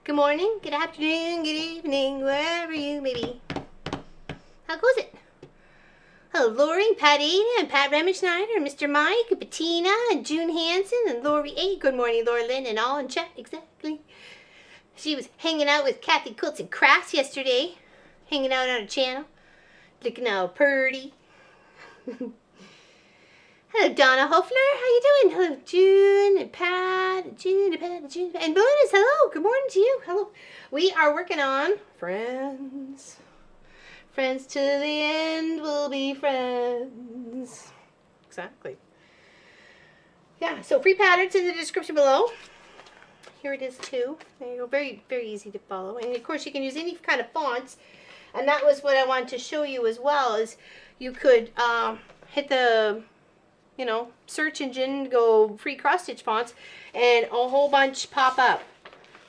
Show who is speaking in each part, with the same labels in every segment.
Speaker 1: Good morning, good afternoon, good evening, wherever you may be. How goes it? Hello, Lori, Pat Ada, and Pat Remmenschneider, and Mr. Mike, and Bettina, and June Hansen, and Lori A. Good morning, Laura Lynn, and all in chat, exactly. She was hanging out with Kathy Quilts and Crafts yesterday, hanging out on her channel, looking all purty. Hello, Donna Hoefler. How you doing? Hello, June and Pat, and June and Pat, and June and Belinda's. Hello. Good morning to you. Hello. We are working on friends. Friends to the end will be friends. Exactly. Yeah. So free patterns in the description below. Here it is too. There you go. Very, very easy to follow. And of course, you can use any kind of fonts. And that was what I wanted to show you as well. Is you could hit the search engine, go free cross stitch fonts, and a whole bunch pop up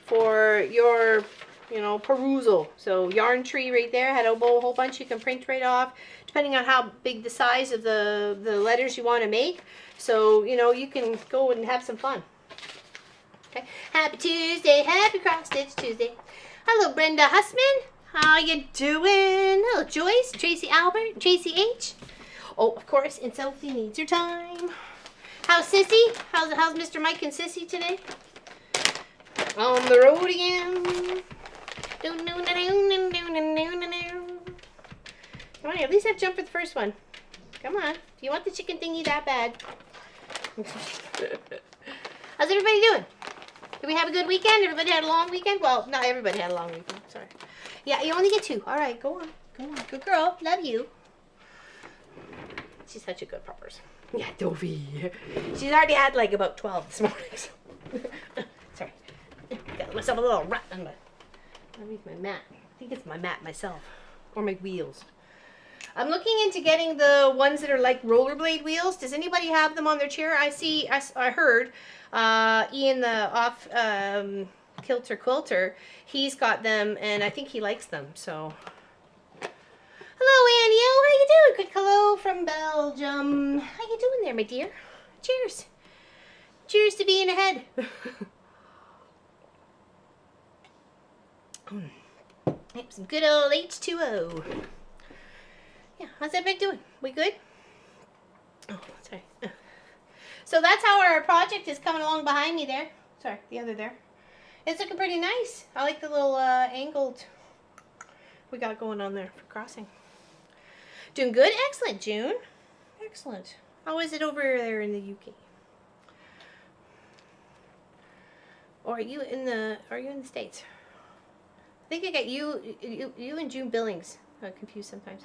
Speaker 1: for your, perusal. So Yarn Tree right there had a whole bunch you can print right off, depending on how big the size of the letters you want to make. So, you can go and have some fun. Okay. Happy Tuesday, happy cross stitch Tuesday. Hello, Brenda Hussman. How you doing? Hello, Joyce, Tracy Albert, Tracy H. Oh, of course, and Sophie needs her time. How's Sissy? How's Mr. Mike and Sissy today? On the road again. Come on, at least I've jumped for the first one. Come on. Do you want the chicken thingy that bad? How's everybody doing? Did we have a good weekend? Everybody had a long weekend? Well, not everybody had a long weekend. Sorry. Yeah, you only get 2. All right, go on. Go on. Good girl. Love you. She's such a good puppers. Yeah, Dovey. She's already had like about 12 this morning. So. Sorry. Got myself a little rut on my... Let me my mat. I think it's my mat myself. Or my wheels. I'm looking into getting the ones that are like rollerblade wheels. Does anybody have them on their chair? I heard Ian the off Quilter, he's got them and I think he likes them, so... Hello, Annie. How you doing? Quick hello from Belgium. How you doing there, my dear? Cheers. Cheers to being ahead. Some good old H2O. Yeah, how's everybody doing? We good? Oh, sorry. So that's how our project is coming along behind me there. Sorry, the other there. It's looking pretty nice. I like the little angled we got going on there for crossing. Doing good? Excellent, June. Excellent. How is it over there in the UK? Or are you in the States? I think I got you and June Billings confused sometimes.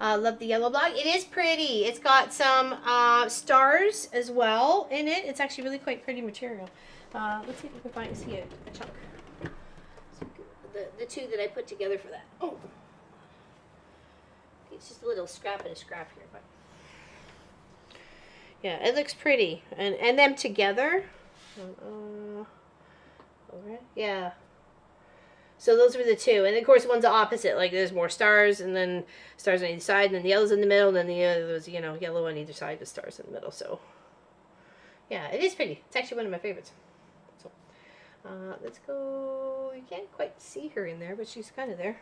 Speaker 1: Love the yellow block. It is pretty. It's got some stars as well in it. It's actually really quite pretty material. Let's see if we can see a chunk. The 2 that I put together for that. Oh. It's just a little scrap and a scrap here, but yeah, it looks pretty, and them together. Okay. Yeah. So those were the 2, and of course one's the opposite. Like there's more stars, and then stars on either side, and then the yellow's in the middle, and then the other was yellow on either side with stars in the middle. So yeah, it is pretty. It's actually one of my favorites. So let's go. You can't quite see her in there, but she's kind of there.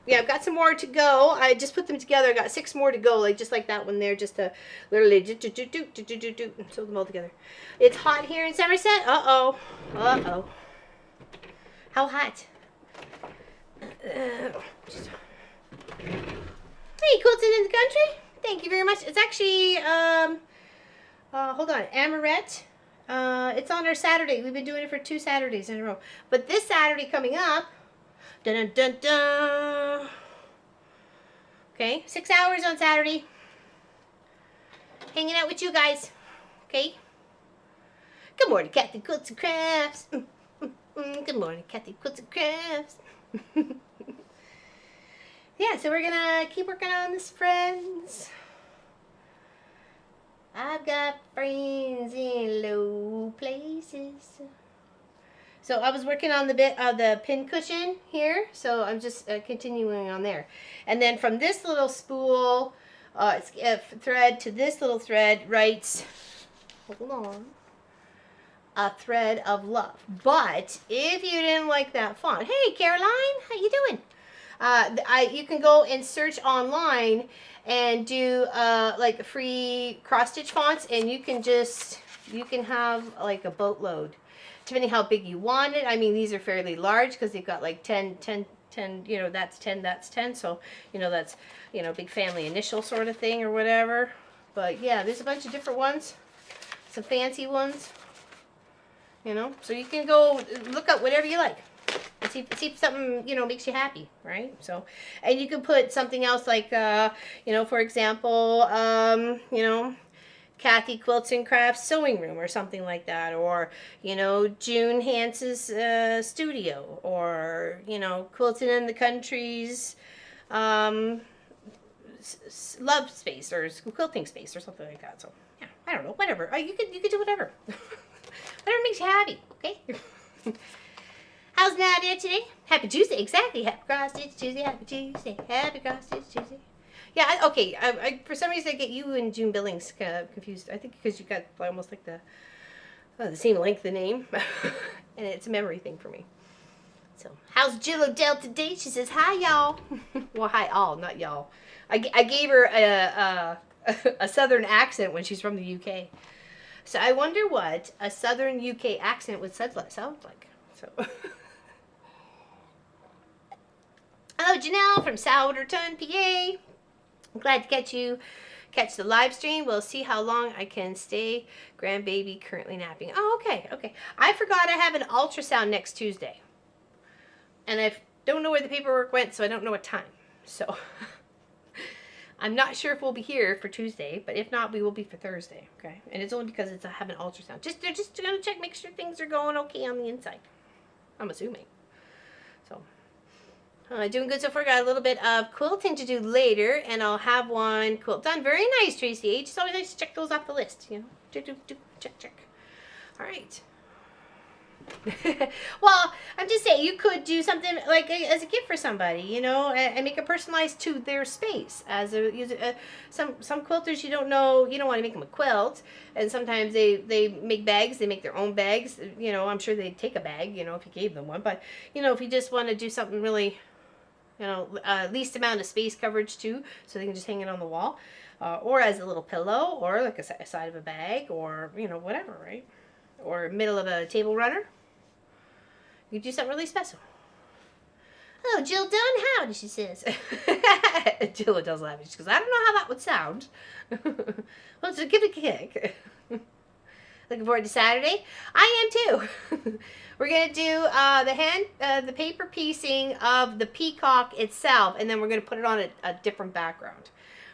Speaker 1: Yeah, I've got some more to go. I just put them together. I got 6 more to go, just like that one there, just to literally sew them all together. It's hot here in Somerset. Uh-oh. Uh-oh. How hot? Hey, Quilting in the country? Thank you very much. It's actually, hold on, Amaret. It's on our Saturday. We've been doing it for 2 Saturdays in a row. But this Saturday coming up, dun dun dun dun. Okay, 6 hours on Saturday. Hanging out with you guys. Okay. Good morning, Kathy Quilts and Crafts. Good morning, Kathy Quilts and Crafts. Yeah, so we're gonna keep working on this, friends. I've got friends in low places. So I was working on the bit of the pin cushion here, so I'm just continuing on there. And then from this little spool thread to this little thread writes, hold on, a thread of love. But if you didn't like that font, hey Caroline, how you doing? You can go and search online and do like free cross stitch fonts, and you can have like a boatload, depending how big you want it. I mean, these are fairly large because they've got like 10, you know, that's 10, so, you know, that's, you know, big family initial sort of thing or whatever. But yeah, there's a bunch of different ones, some fancy ones, you know, so you can go look up whatever you like and see if something, you know, makes you happy, right? So, and you can put something else like, you know, for example, you know, Kathy Quilts and Crafts Sewing Room or something like that, or, you know, June Hance's studio, or, you know, Quilting in the Country's love space or quilting space or something like that. So yeah, I don't know, whatever. You could do whatever. Whatever makes you happy, okay? How's Nadia today? Happy Tuesday, exactly. Happy Cross Stitch Tuesday, Happy Tuesday, Happy Cross Stitch Tuesday. Yeah, okay. I for some reason I get you and June Billings confused. I think because you got almost like the same length of name, and it's a memory thing for me. So, how's Jill Odell today? She says, hi, y'all. Well, hi, all, not y'all. I gave her a southern accent when she's from the UK. So, I wonder what a southern UK accent would sound like. So, hello, Janelle from Souderton, PA. I'm glad to catch the live stream. We'll see how long I can stay. Grandbaby currently napping. Oh, okay. I forgot I have an ultrasound next Tuesday. And I don't know where the paperwork went, so I don't know what time. So I'm not sure if we'll be here for Tuesday, but if not, we will be for Thursday, okay? And it's only because I have an ultrasound. They're just gonna check, make sure things are going okay on the inside. I'm assuming. So, doing good so far. Got a little bit of quilting to do later, and I'll have one quilt done. Very nice, Tracy H. It's always nice to check those off the list, you know. Check. All right. Well, I'm just saying, you could do something like as a gift for somebody, you know, and make it personalized to their space. As some quilters, you don't want to make them a quilt, and sometimes they make bags. They make their own bags. You know, I'm sure they'd take a bag, you know, if you gave them one. But you know, if you just want to do something really, you know, least amount of space coverage too, so they can just hang it on the wall, or as a little pillow, or like a side of a bag, or you know, whatever, right? Or middle of a table runner. You do something really special. Oh, Jill Dunn, howdy, she says. Jill does laugh. She goes, I don't know how that would sound. Well, just give it a kick. Looking forward to Saturday. I am too. We're going to do the paper piecing of the peacock itself, and then we're going to put it on a different background.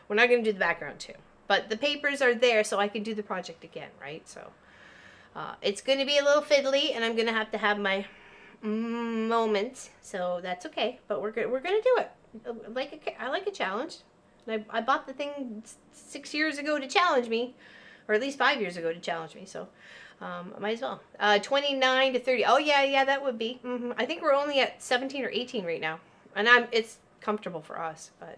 Speaker 1: We're not going to do the background too. But the papers are there, so I can do the project again, right? So it's going to be a little fiddly, and I'm going to have my moments, so that's okay. But we're gonna do it. I like a challenge. I bought the thing 6 years ago to challenge me, or at least 5 years ago to challenge me. So might as well. 29 to 30. Oh yeah, that would be. I think we're only at 17 or 18 right now, and it's comfortable for us. But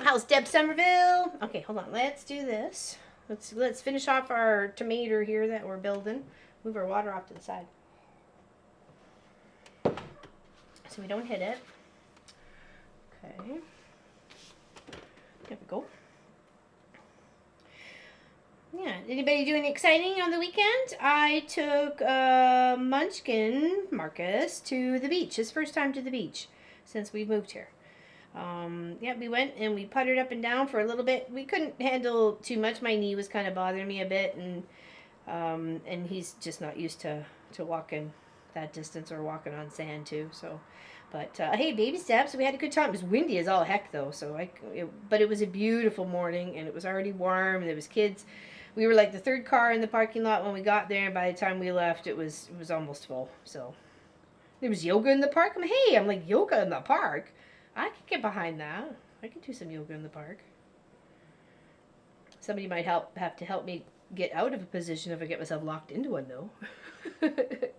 Speaker 1: how's Deb Somerville? Okay, hold on. Let's do this. Let's finish off our tomato here that we're building. Move our water off to the side so we don't hit it. Okay. There we go. Yeah. Anybody doing exciting on the weekend? I took Munchkin Marcus to the beach. His first time to the beach since we moved here. Yeah, we went and we puttered up and down for a little bit. We couldn't handle too much. My knee was kind of bothering me a bit, and he's just not used to walking that distance or walking on sand too. So, but hey, baby steps. We had a good time. It was windy as all heck though. So but it was a beautiful morning, and it was already warm. And there was kids. We were like the third car in the parking lot when we got there, and by the time we left, it was almost full. So there was yoga in the park. I'm like, yoga in the park? I could get behind that. I could do some yoga in the park. Somebody might have to help me get out of a position if I get myself locked into one, though. Hey,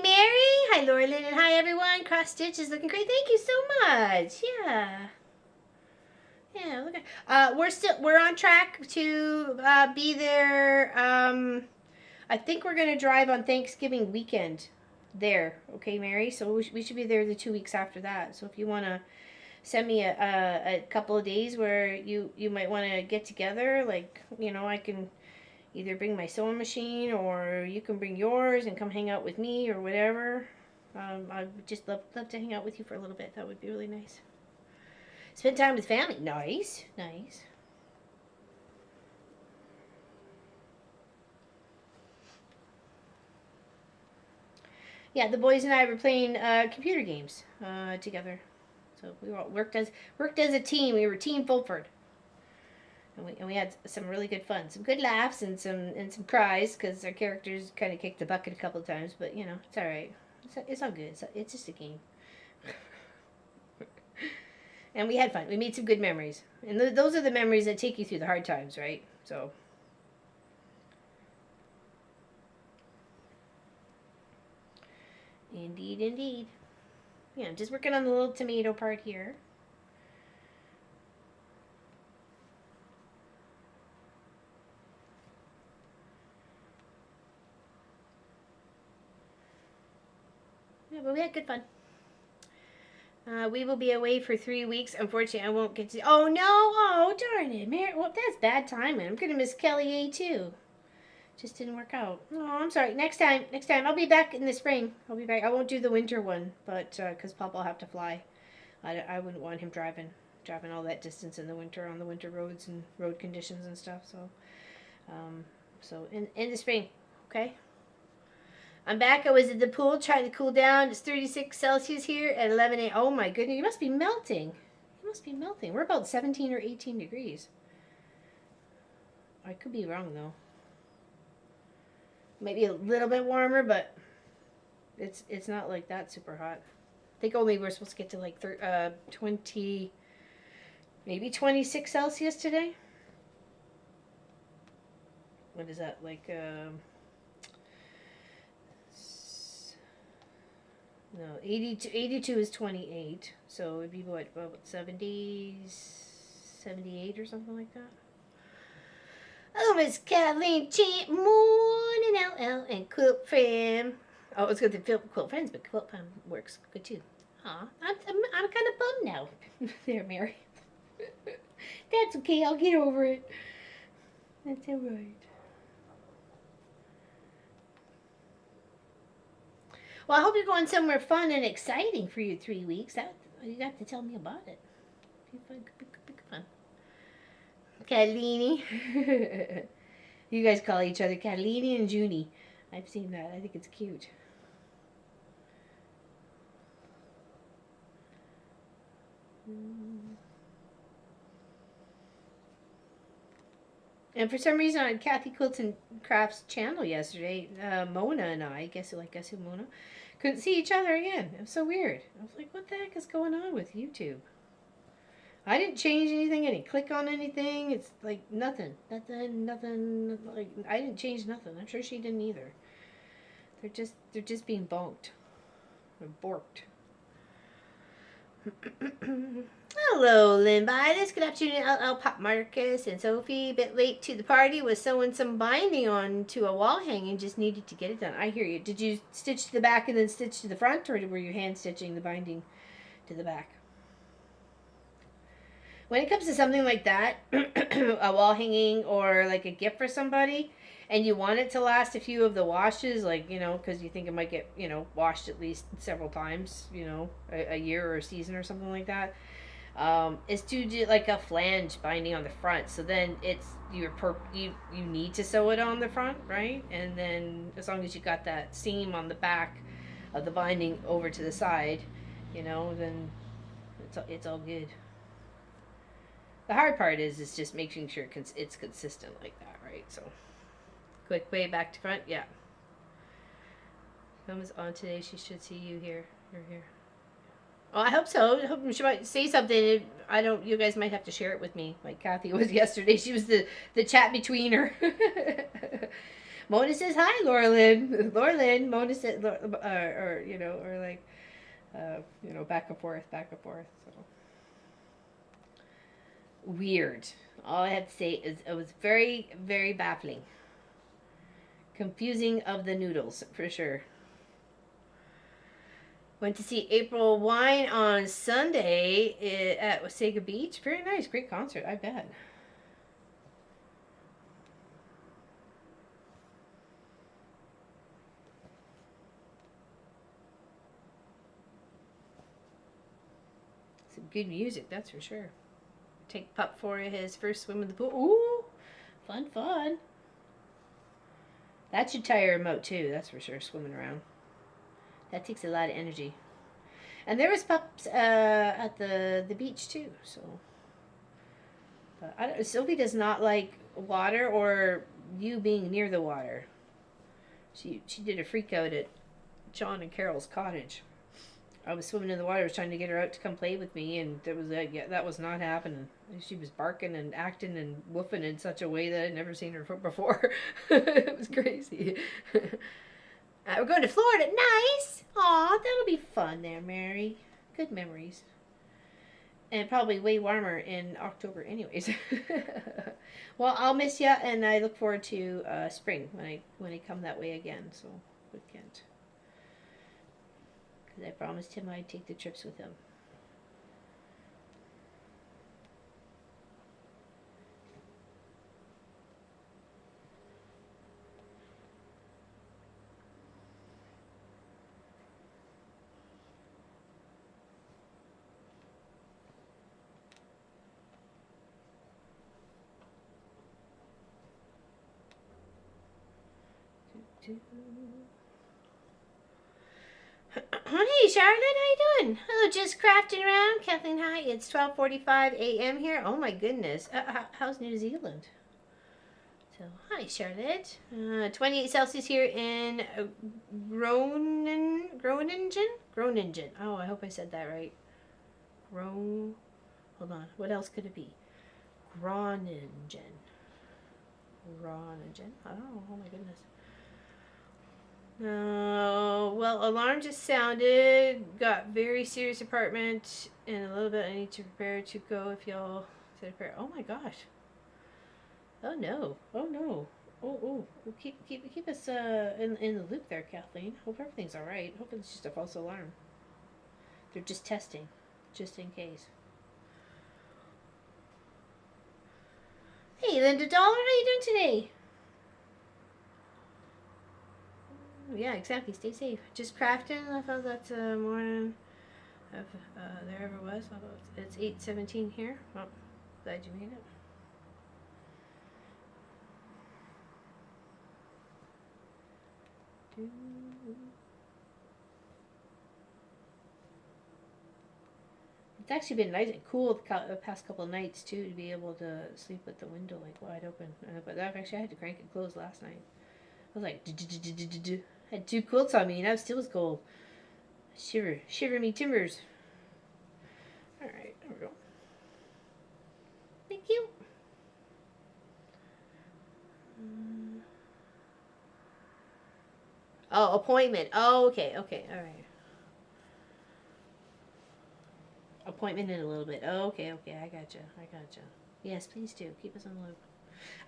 Speaker 1: Mary. Hi, Laura Lynn, and hi, everyone. Cross stitch is looking great. Thank you so much. Yeah. Yeah, look at. We're on track to be there. I think we're gonna drive on Thanksgiving weekend there. Okay, Mary. So we should be there the 2 weeks after that. So if you wanna send me a couple of days where you might want to get together, like, I can either bring my sewing machine or you can bring yours and come hang out with me or whatever. I would just love to hang out with you for a little bit. That would be really nice. Spend time with family. Nice. Yeah, the boys and I were playing computer games together. So we all worked as a team. We were Team Fulford. And we had some really good fun, some good laughs, and some cries because our characters kind of kicked the bucket a couple of times. But it's all right. It's all good. It's just a game. And we had fun. We made some good memories, and those are the memories that take you through the hard times, right? So. Indeed. Yeah, just working on the little tomato part here. Yeah, but we had good fun. We will be away for 3 weeks. Unfortunately, I won't get to. Oh no! Oh darn it, Mary. Well, that's bad timing. I'm gonna miss Kelly A too. Just didn't work out. Oh, I'm sorry. Next time. I'll be back in the spring. I'll be back. I won't do the winter one, but because Papa will have to fly. I wouldn't want him driving all that distance in the winter on the winter roads and road conditions and stuff. So in the spring, okay. I'm back. I was at the pool trying to cool down. It's 36 Celsius here at 11 a.m. Oh my goodness, you must be melting. We're about 17 or 18 degrees. I could be wrong though. Maybe a little bit warmer, but it's not like that super hot. I think only we're supposed to get to like 20, maybe 26 Celsius today. What is that, like, no, 82 is 28, so it'd be what, about 70, 78 or something like that. Oh, Miss Kathleen Champ, morning, LL, and Quilt Fam. Oh, I was going to Quilt Friends, but Quilt Fam works good too. Aw, I'm kind of bummed now. There, Mary. That's okay, I'll get over it. That's all right. Well, I hope you're going somewhere fun and exciting for your 3 weeks. You have to tell me about it. Could be fun. Catalini. You guys call each other Catalini and Junie. I've seen that. I think it's cute. And for some reason on Kathy Quilts and Crafts channel yesterday, Mona and I guess who Mona, couldn't see each other again. It was so weird. I was like, what the heck is going on with YouTube? I didn't change anything. I didn't click on anything. It's like nothing. Like I didn't change nothing. I'm sure she didn't either. They're just being bonked or borked. Hello, Lynn-Bitis. Good afternoon, LL Pop Marcus and Sophie. A bit late to the party. Was sewing some binding on to a wall hanging. Just needed to get it done. I hear you. Did you stitch to the back and then stitch to the front, or were you hand stitching the binding to the back? When it comes to something like that, a wall hanging or like a gift for somebody, and you want it to last a few of the washes, like, because you think it might get, washed at least several times, a year or a season or something like that, is to do like a flange binding on the front. So then it's you need to sew it on the front, right? And then as long as you got that seam on the back of the binding over to the side, then it's all good. The hard part is just making sure it's consistent like that, right? So, quick way back to front, yeah. Comes on today. She should see you here. You're here. Oh, I hope so. I hope she might say something. You guys might have to share it with me, like Kathy was yesterday. She was the chat between her. Mona says hi, Laura Lynn. Mona said, back and forth. So. weird. All I have to say is it was very, very baffling. Confusing of the noodles, for sure. Went to see April Wine on Sunday at Wasaga Beach. Very nice. Great concert, I bet. Some good music, that's for sure. Take Pup for his first swim in the pool. Ooh, fun, fun. That should tire him out too, that's for sure, swimming around. That takes a lot of energy. And there was pups at the beach too, so. But Sophie does not like water or you being near the water. She did a freak out at John and Carol's cottage. I was swimming in the water. I was trying to get her out to come play with me, and that was not happening. She was barking and acting and woofing in such a way that I'd never seen her before. It was crazy. We're going to Florida. Nice. Aw, that'll be fun there, Mary. Good memories. And probably way warmer in October anyways. Well, I'll miss you, and I look forward to spring when I come that way again. So, with Kent. I promised him I'd take the trips with him. Hey Charlotte, how you doing? Hello, just crafting around. Kathleen, hi. It's 12:45 a.m. here. Oh my goodness. How's New Zealand? So, hi Charlotte. 28 Celsius here in Groningen. Oh, I hope I said that right. Hold on. What else could it be? Groningen. Oh my goodness. No, well, alarm just sounded. Got very serious apartment in a little bit. I need to prepare to go if y'all said a prayer. Oh my gosh. Oh no. Oh. Keep us in the loop there, Kathleen. Hope everything's all right. Hope it's just a false alarm. They're just testing, just in case. Hey, Linda Dollar, how you doing today? Yeah, exactly. Stay safe. Just crafting. I thought that's morning there ever was. It's 8:17 here. Well, glad you made it. It's actually been nice and cool the past couple of nights too, to be able to sleep with the window like wide open. But actually I had to crank it closed last night. I was like, had 2 quilts on me and I still was cold. Shiver me timbers. All right, there we go. Thank you. Oh, appointment. Oh, okay, all right. Appointment in a little bit. Oh, okay, I gotcha. Yes, please do. Keep us on the loop.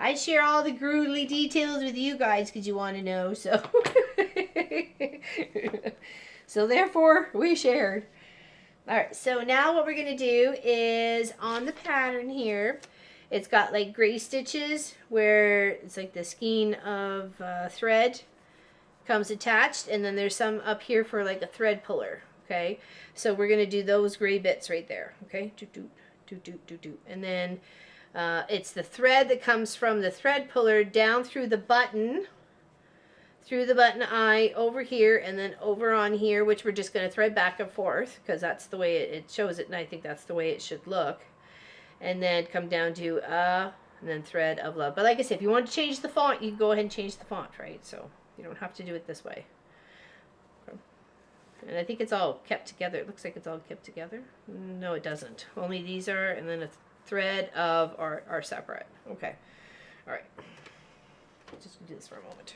Speaker 1: I share all the gruely details with you guys because you want to know, so. So therefore, we shared. Alright, so now what we're going to do is on the pattern here, it's got like gray stitches where it's like the skein of thread comes attached, and then there's some up here for like a thread puller. Okay, so we're going to do those gray bits right there. Okay, and then it's the thread that comes from the thread puller down through the button eye over here, and then over on here, which we're just going to thread back and forth because that's the way it shows it, and I think that's the way it should look. And then come down to and then thread of love. But like I said, if you want to change the font, you can go ahead and change the font, right? So you don't have to do it this way. And I think it's all kept together. It looks like it's all kept together. No, it doesn't. Only these are, and then a thread of are separate. Okay. All right. Just do this for a moment.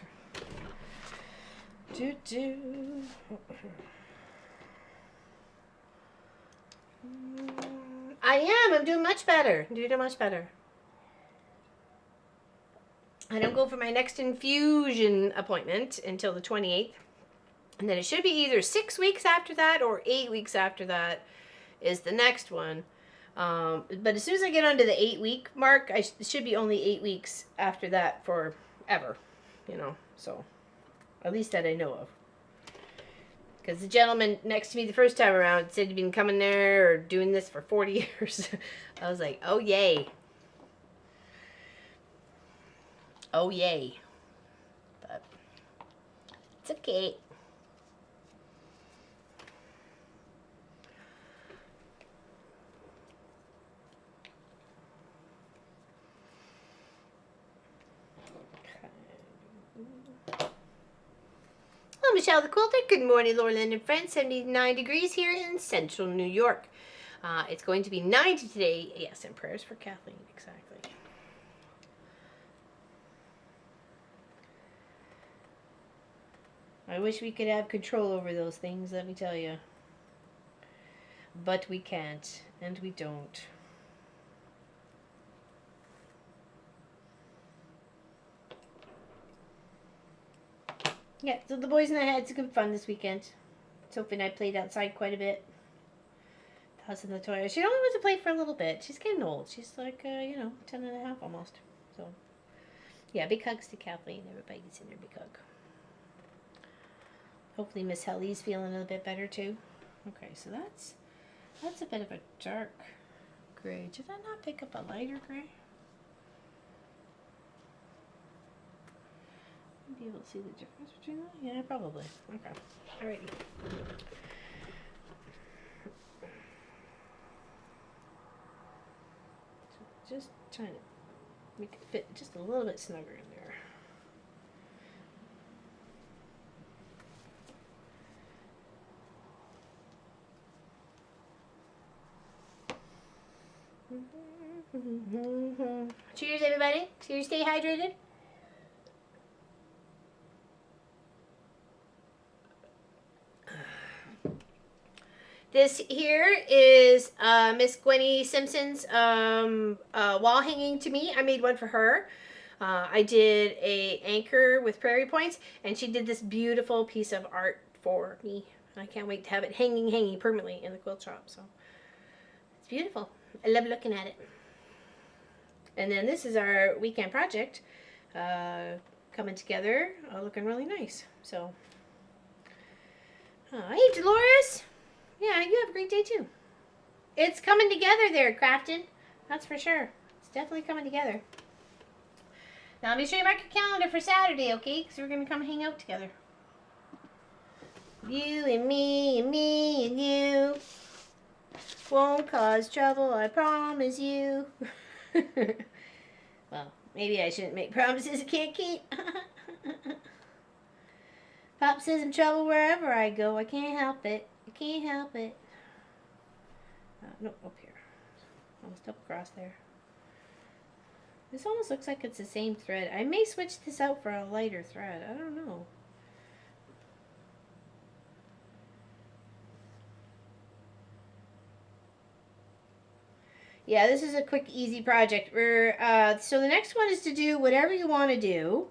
Speaker 1: I am. I'm doing much better. I'm doing much better. I don't go for my next infusion appointment until the 28th. And then it should be either 6 weeks after that or 8 weeks after that is the next one. But as soon as I get onto the 8-week mark, it should be only 8 weeks after that forever. You know, so at least that I know of. Because the gentleman next to me the first time around said he'd been coming there or doing this for 40 years. I was like, oh, yay. Oh, yay. But it's okay. Hello, Michelle the Quilter. Good morning, Laura Lynn and friends. 79 degrees here in central New York. It's going to be 90 today. Yes, and prayers for Kathleen. Exactly. I wish we could have control over those things, let me tell you. But we can't, and we don't. Yeah, so the boys and I had some good fun this weekend. Sophie and I played outside quite a bit. Tossing the toy. She only wants to play for a little bit. She's getting old. She's like, 10 and a half almost. So, yeah, big hugs to Kathleen. Everybody gets in there, big hug. Hopefully Miss Helly's feeling a little bit better too. Okay, so that's a bit of a dark gray. Did I not pick up a lighter gray? Be able to see the difference between that? Yeah, probably. Okay. Alrighty. So just trying to make it fit just a little bit snugger in there. Cheers, everybody. Cheers, stay hydrated. This here is Miss Gwenny Simpson's wall hanging to me. I made one for her. I did a anchor with prairie points, and she did this beautiful piece of art for me. I can't wait to have it hanging permanently in the quilt shop. So it's beautiful. I love looking at it. And then this is our weekend project coming together, looking really nice. So, hey, Dolores. Yeah, you have a great day too. It's coming together there, Crafton. That's for sure. It's definitely coming together. Now, let me show you my calendar for Saturday, okay? Because we're going to come hang out together. You and me and me and you won't cause trouble, I promise you. Well, maybe I shouldn't make promises I can't keep. Pop says I'm trouble wherever I go. I can't help it. I can't help it. No, up here. Almost double across there. This almost looks like it's the same thread. I may switch this out for a lighter thread. I don't know. Yeah, this is a quick, easy project. So the next one is to do whatever you want to do.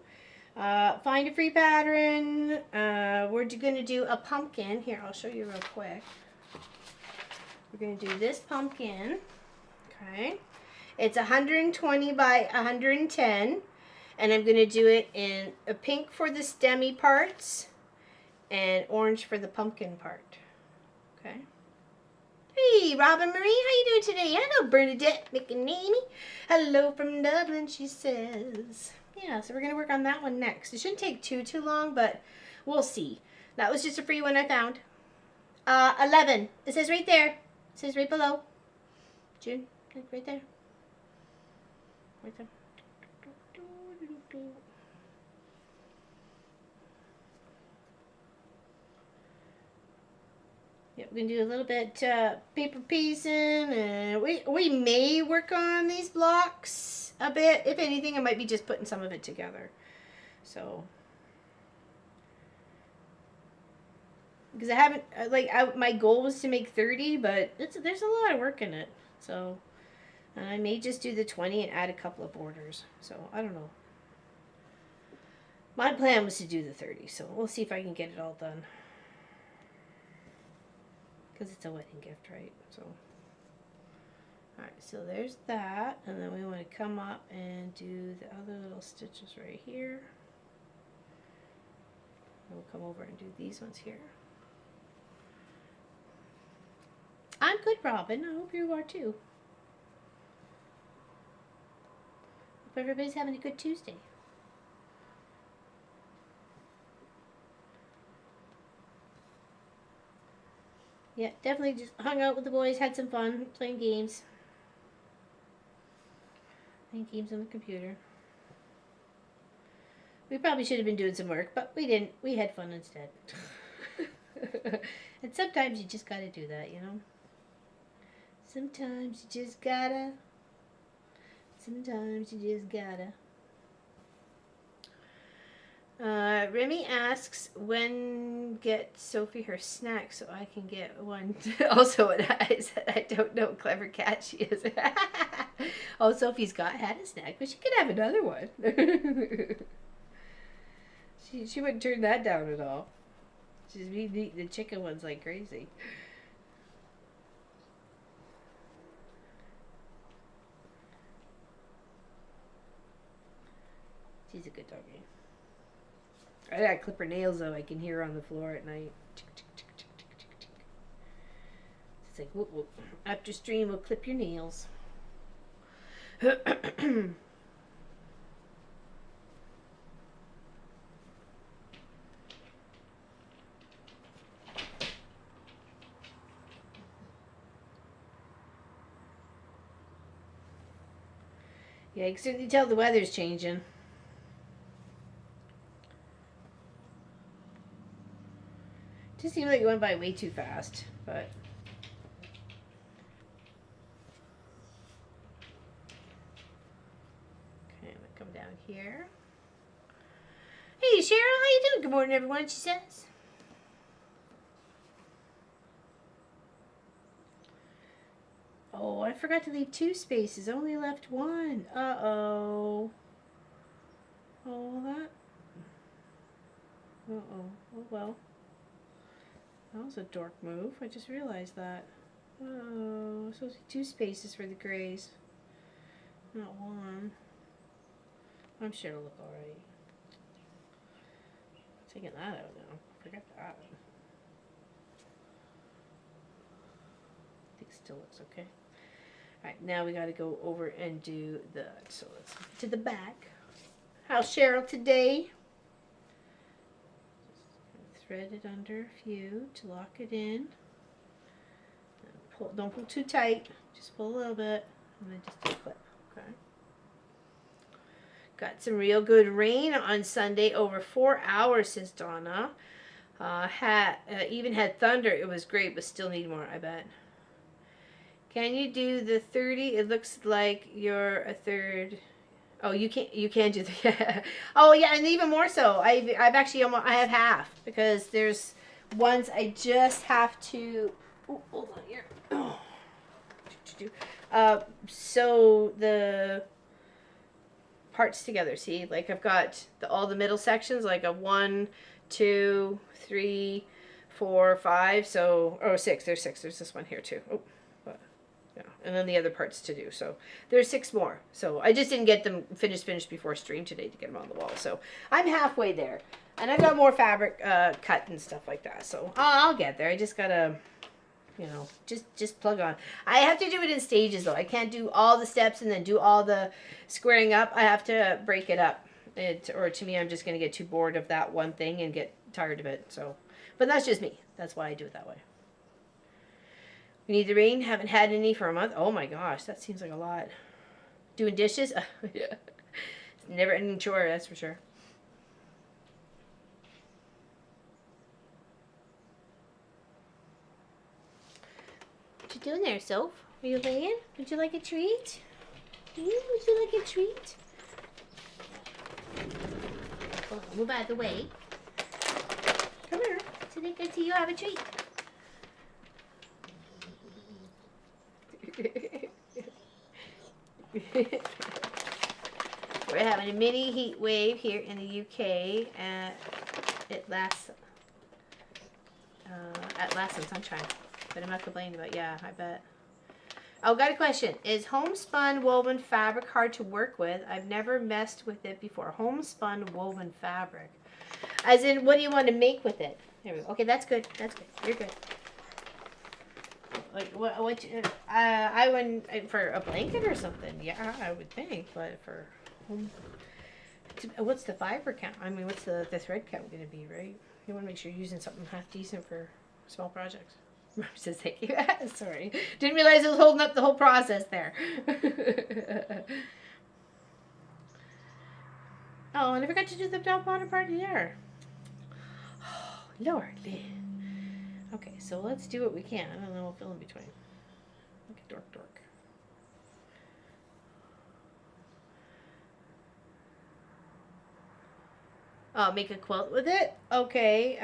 Speaker 1: Find a free pattern. We're going to do a pumpkin. Here, I'll show you real quick. We're going to do this pumpkin. Okay. It's 120 by 110. And I'm going to do it in a pink for the stemmy parts and orange for the pumpkin part. Okay. Hey, Robin Marie, how you doing today? Hello, Bernadette McNamee. Hello from Dublin, she says. Yeah, so we're going to work on that one next. It shouldn't take too long, but we'll see. That was just a free one I found. 11. It says right there. It says right below. June, right there. Right there. Yeah, we're going to do a little bit paper piecing. And we may work on these blocks a bit. If anything, I might be just putting some of it together. So, because I haven't, my goal was to make 30, but there's a lot of work in it. So, and I may just do the 20 and add a couple of borders. So, I don't know. My plan was to do the 30, so we'll see if I can get it all done. Because it's a wedding gift, right? So, alright, so there's that. And then we want to come up and do the other little stitches right here. And we'll come over and do these ones here. I'm good, Robin. I hope you are too. Hope everybody's having a good Tuesday. Yeah, definitely just hung out with the boys, had some fun playing games. Playing games on the computer. We probably should have been doing some work, but we didn't. We had fun instead. And sometimes you just gotta do that, you know? Sometimes you just gotta. Sometimes you just gotta. Remy asks, when get Sophie her snack so I can get one. Also, I said, I don't know, clever cat she is. Oh, Sophie's had a snack, but she could have another one. she wouldn't turn that down at all. She's eating the chicken ones like crazy. She's a good doggy. I gotta clip her nails though. I can hear her on the floor at night. It's like, whoop, whoop. After stream, we'll clip your nails. Yeah, you can certainly tell the weather's changing. Just seemed like it went by way too fast, but okay, I'm gonna come down here. Hey Cheryl, how you doing? Good morning, everyone. She says. Oh, I forgot to leave 2 spaces. I only left 1. Uh-oh. Oh, that. Uh-oh. Oh, well. That was a dork move. I just realized that. Oh, I'm supposed to be 2 spaces for the grays. Not 1. I'm sure it'll look alright. Taking that out now. Forget that. I think it still looks okay. Alright, now we gotta go over and do that. So let's get to the back. How's Cheryl today? Thread it under a few to lock it in. Pull, don't pull too tight, just pull a little bit, and then just do a clip. Okay. Got some real good rain on Sunday, over 4 hours, says Donna. Even had thunder. It was great, but still need more, I bet. Can you do the 30? It looks like you're a third. Oh, you can't do the. Oh yeah, and even more so. I've actually I have half, because there's ones I just have to. Oh, hold on here. Oh. So the parts together. See, like I've got all the middle sections, like a 1, 2, 3, 4, 5. So 6. There's 6. There's this one here too. Oh. Yeah, and then the other parts to do. So there's 6 more. So I just didn't get them finished before stream today to get them on the wall. So I'm halfway there, and I've got more fabric cut and stuff like that. So I'll get there. I just gotta, you know, just plug on. I have to do it in stages though. I can't do all the steps and then do all the squaring up. I have to break it up. Or to me, I'm just gonna get too bored of that one thing and get tired of it. So, but that's just me. That's why I do it that way. We need the rain. Haven't had any for a month. Oh my gosh, that seems like a lot. Doing dishes? Yeah. It's never ending chore, that's for sure. What you doing there, Soph? Are you laying? Would you like a treat? Would you like a treat? Oh, move out of the way. Come here. So they can see you have a treat. We're having a mini heat wave here in the UK, and it lasts some sunshine, but I'm not complaining about. Yeah, I bet. Oh, got a question. Is homespun woven fabric hard to work with? I've never messed with it before. Homespun woven fabric, as in, what do you want to make with it? There we go. Okay, that's good. That's good. You're good. Like what? I wouldn't for a blanket or something. Yeah, I would think, but for home. What's the fiber count? I mean, what's the thread count going to be, right? You want to make sure you're using something half decent for small projects. Says thank you. Sorry. Didn't realize it was holding up the whole process there. Oh, I never got to do the top bottom part there. Oh, Lord. Okay, so let's do what we can, and then we'll fill in between. Okay, dork. Make a quilt with it? Okay.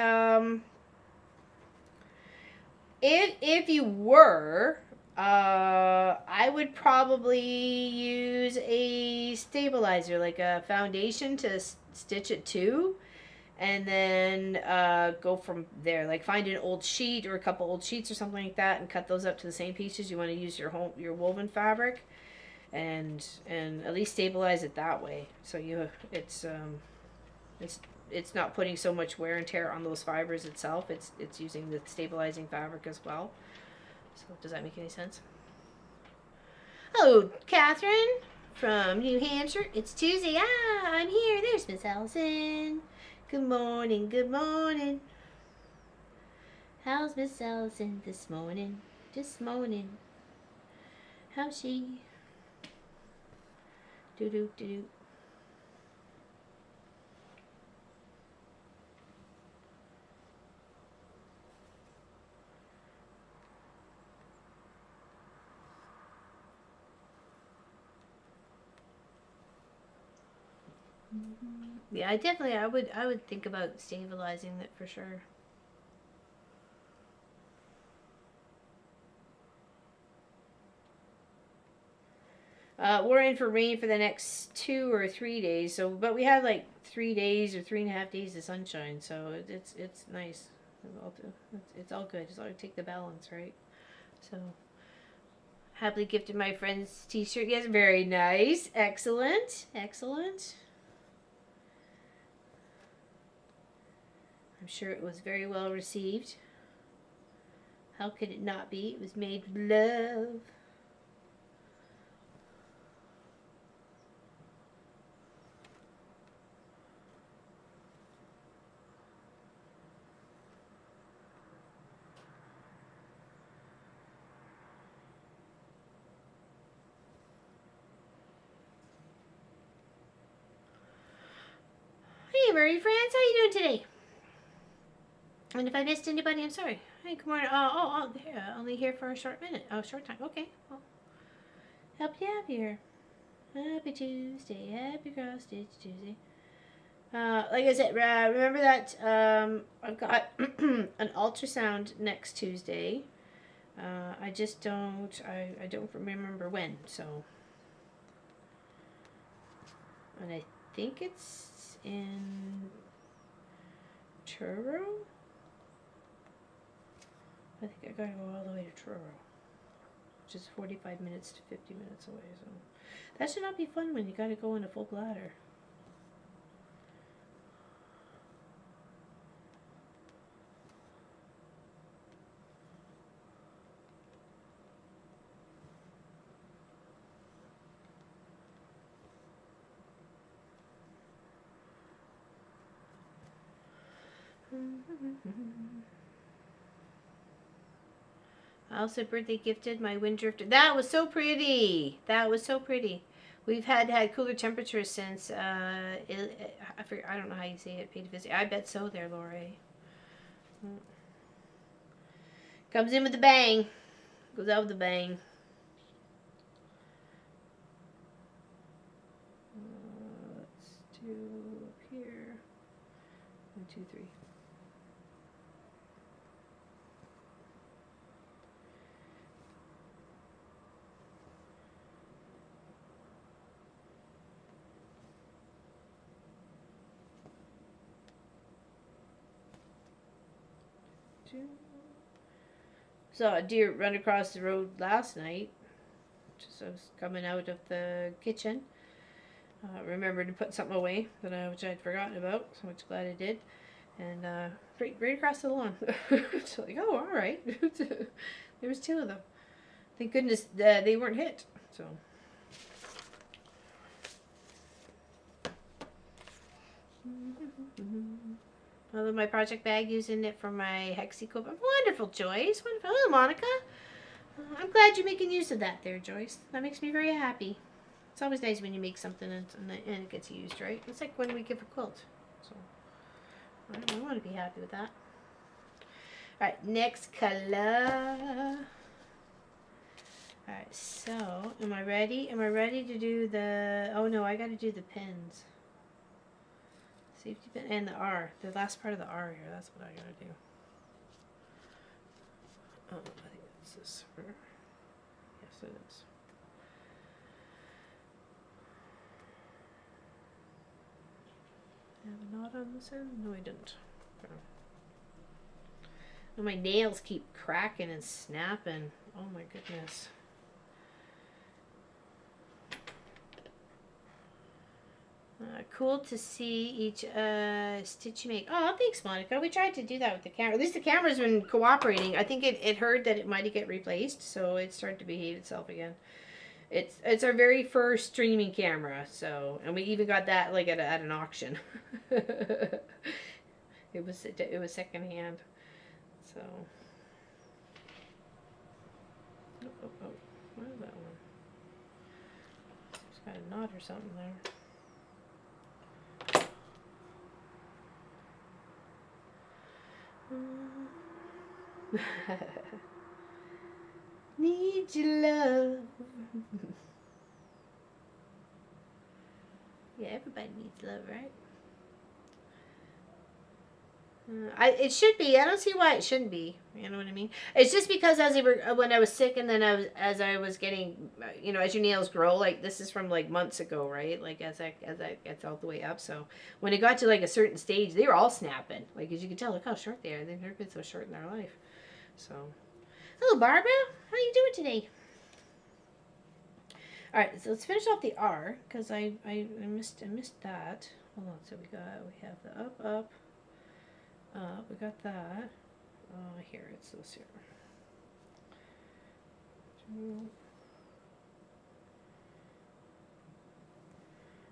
Speaker 1: If you were, I would probably use a stabilizer, like a foundation to stitch it to, and then go from there. Like find an old sheet or a couple old sheets or something like that, and cut those up to the same pieces. You want to use your woven fabric, and at least stabilize it that way. So it's not putting so much wear and tear on those fibers itself. It's using the stabilizing fabric as well. So does that make any sense? Hello, Catherine from New Hampshire. It's Tuesday. I'm here. There's Miss Allison. Good morning. Good morning. How's Miss Allison this morning? This morning. How's she? Do. Yeah, I would think about stabilizing it for sure. We're in for rain for the next 2 or 3 days. So, but we have like 3 days or 3.5 days of sunshine. So it's nice. It's all good. Just take the balance, right? So, happily gifted my friend's T-shirt. Yes, very nice. Excellent. I'm sure it was very well received. How could it not be? It was made with love. Hey, Murray friends, how you doing today? And if I missed anybody, I'm sorry. Hey, good morning. Yeah, only here for a short minute. Oh, short time. Okay. Well, help you out here. Happy Tuesday. Happy Cross Stitch Tuesday. Like I said, remember that I've got an ultrasound next Tuesday. I just don't. I don't remember when. So, and I think it's in Truro. I think I gotta go all the way to Truro, which is 45 minutes to 50 minutes away. So that should not be fun when you gotta go in a full bladder. I also birthday gifted my wind drifter. That was so pretty. That was so pretty. We've had cooler temperatures since. I don't know how you say it. Paid visit. I bet so. There, Lori. Comes in with a bang. Goes out with a bang. Let's do up here. 1, 2, 3. Saw a deer run across the road last night. Just I was coming out of the kitchen. Remembered to put something away which I'd forgotten about, so I'm glad I did. And right across the lawn. So like, oh, all right. There was two of them. Thank goodness they weren't hit. So. I love my project bag, using it for my hexie quilt. Wonderful, Joyce. Wonderful. Hello, Monica. I'm glad you're making use of that there, Joyce. That makes me very happy. It's always nice when you make something and it gets used, right? It's like when we give a quilt. So I want to be happy with that. Alright, next color. Alright, so am I ready? Am I ready to do the... Oh no, I got to do the pins. Safety pin and the R. The last part of the R here. That's what I got to do. Oh, I think it's this. Yes, it is. I have a knot on this end? No, I didn't. Oh, my nails keep cracking and snapping. Oh my goodness. Cool to see each stitch you make. Oh, thanks, Monica. We tried to do that with the camera. At least the camera's been cooperating. I think it heard that it might get replaced, so it started to behave itself again. It's our very first streaming camera, so, and we even got that like at an auction. It was secondhand. So. Oh. What is that one? It's got a knot or something there. Need your love. Yeah, everybody needs love, right? It should be. I don't see why it shouldn't be. You know what I mean? It's just because when I was sick, and then as I was getting, as your nails grow, like this is from like months ago, right? Like as I gets all the way up. So when it got to like a certain stage, they were all snapping. Like as you can tell, look how short they are. They've never been so short in their life. So, hello Barbara, how you doing today? All right, so let's finish off the R because I missed that. Hold on. So we have the up. We got that. Here, it's this here.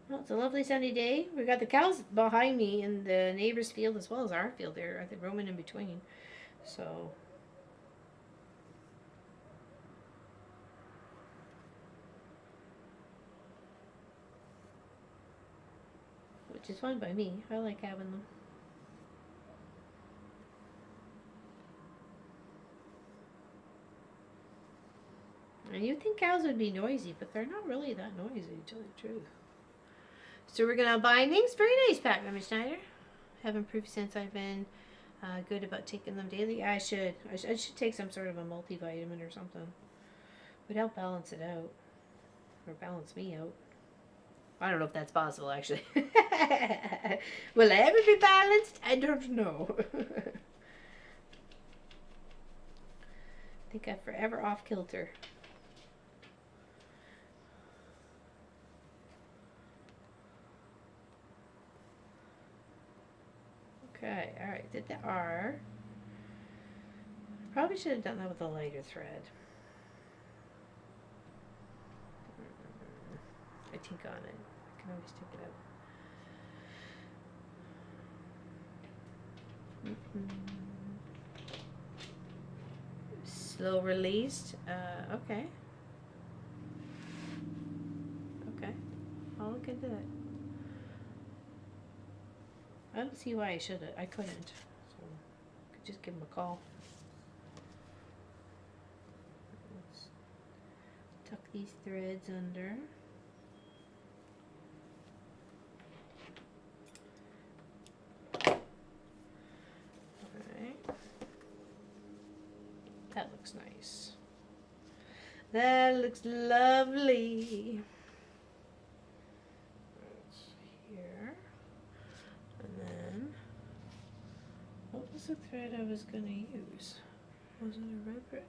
Speaker 1: Well, it's a lovely sunny day. We got the cows behind me in the neighbor's field as well as our field there. I think roaming in between. So. Which is fine by me. I like having them. And you'd think cows would be noisy, but they're not really that noisy, to tell you the truth. So we're gonna bind things. Very nice, Pat Remy Schneider. Haven't proved since I've been good about taking them daily. I should take some sort of a multivitamin or something. Would help balance it out, or balance me out. I don't know if that's possible, actually. Will I ever be balanced? I don't know. I think I'm forever off kilter. Okay, alright, did the R. Probably should have done that with a lighter thread. I tink on it. I can always take it out. Slow released. Okay. Okay. I'll look into that. I don't see why I couldn't. So I could just give him a call. Let's tuck these threads under. Alright. That looks nice. That looks lovely. was the thread I was gonna use? Was it a red thread?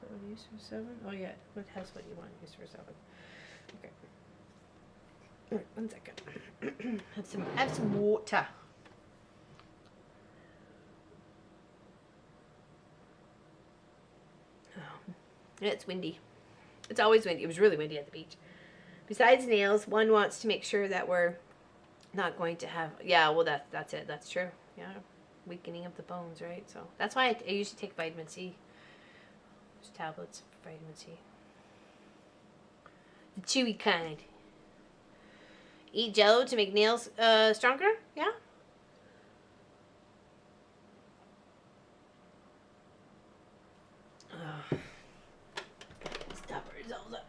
Speaker 1: So use for 7? Oh yeah, it has what you want to use for 7. Okay. Alright, 1 second. have some water. Oh, it's windy. It's always windy. It was really windy at the beach. Besides nails, one wants to make sure that we're not going to have, yeah, well that's it. That's true. Yeah, weakening of the bones, right? So that's why I usually take vitamin C. There's tablets for vitamin C. The chewy kind. Eat jello to make nails stronger? Yeah. Stop ourselves up.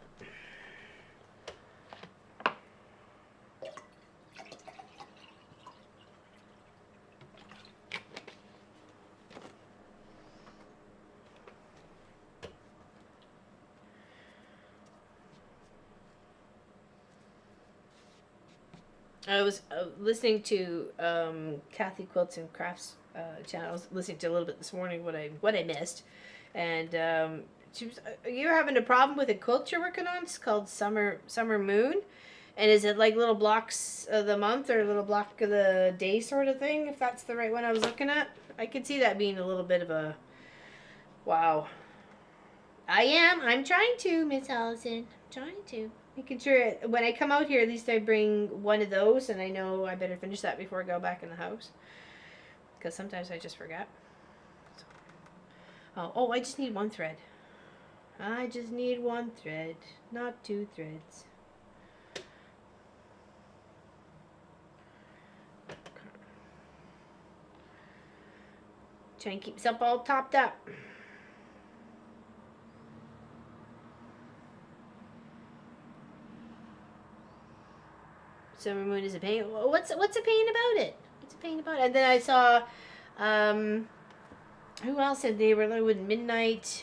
Speaker 1: I was listening to Kathy Quilts and Crafts channel. I was listening to a little bit this morning what I missed, and she was. You're having a problem with a quilt you're working on. It's called Summer Moon, and is it like little blocks of the month or a little block of the day sort of thing? If that's the right one I was looking at, I could see that being a little bit of a wow. I'm trying to, Miss Allison. I'm trying to. Making sure when I come out here, at least I bring one of those, and I know I better finish that before I go back in the house. Because sometimes I just forget. Oh, I just need 1 thread. I just need 1 thread, not 2 threads. Try and keep myself all topped up. Summer Moon is a pain. What's a pain about it? What's a pain about it? And then I saw, who else said they were with Midnight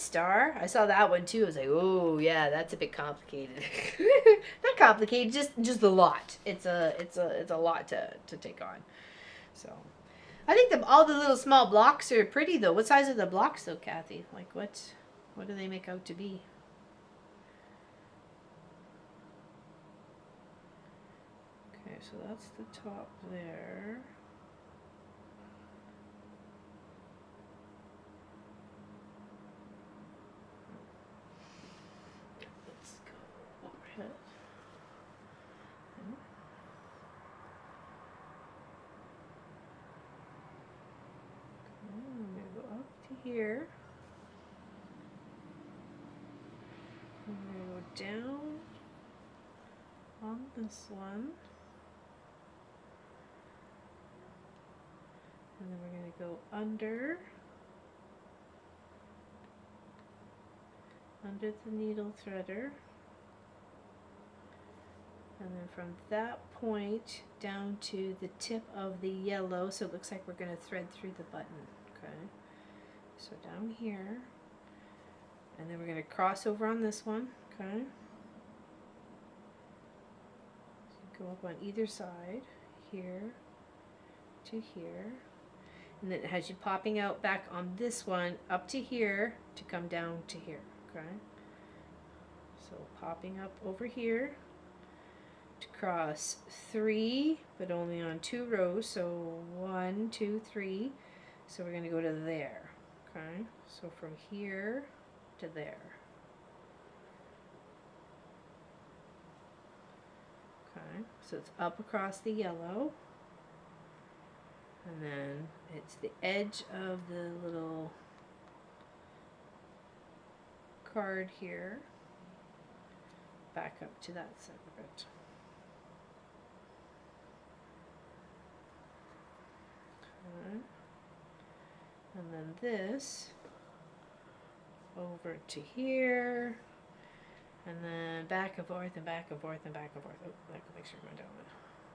Speaker 1: Star? I saw that one too. I was like, oh yeah, that's a bit complicated. Not complicated, just a lot. It's a lot to take on. So, I think all the little small blocks are pretty though. What size are the blocks though, Kathy? Like what do they make out to be? Okay, so that's the top there. Let's go overhead. I'm going to go up to here. I'm going to go down on this one. And then we're going to go under the needle threader. And then from that point down to the tip of the yellow, so it looks like we're going to thread through the button. Okay, so down here, and then we're going to cross over on this one. Okay, so go up on either side, here to here, and then it has you popping out back on this one up to here to come down to here. Okay, so popping up over here to cross 3, but only on 2 rows, so 1, 2, 3, so we're going to go to there. Okay, so from here to there. Okay, so it's up across the yellow, and then it's the edge of the little card here, back up to that side of it. Okay. And then this over to here, and then back and forth and back and forth and back and forth. Oh, that can make sure I'm going down it.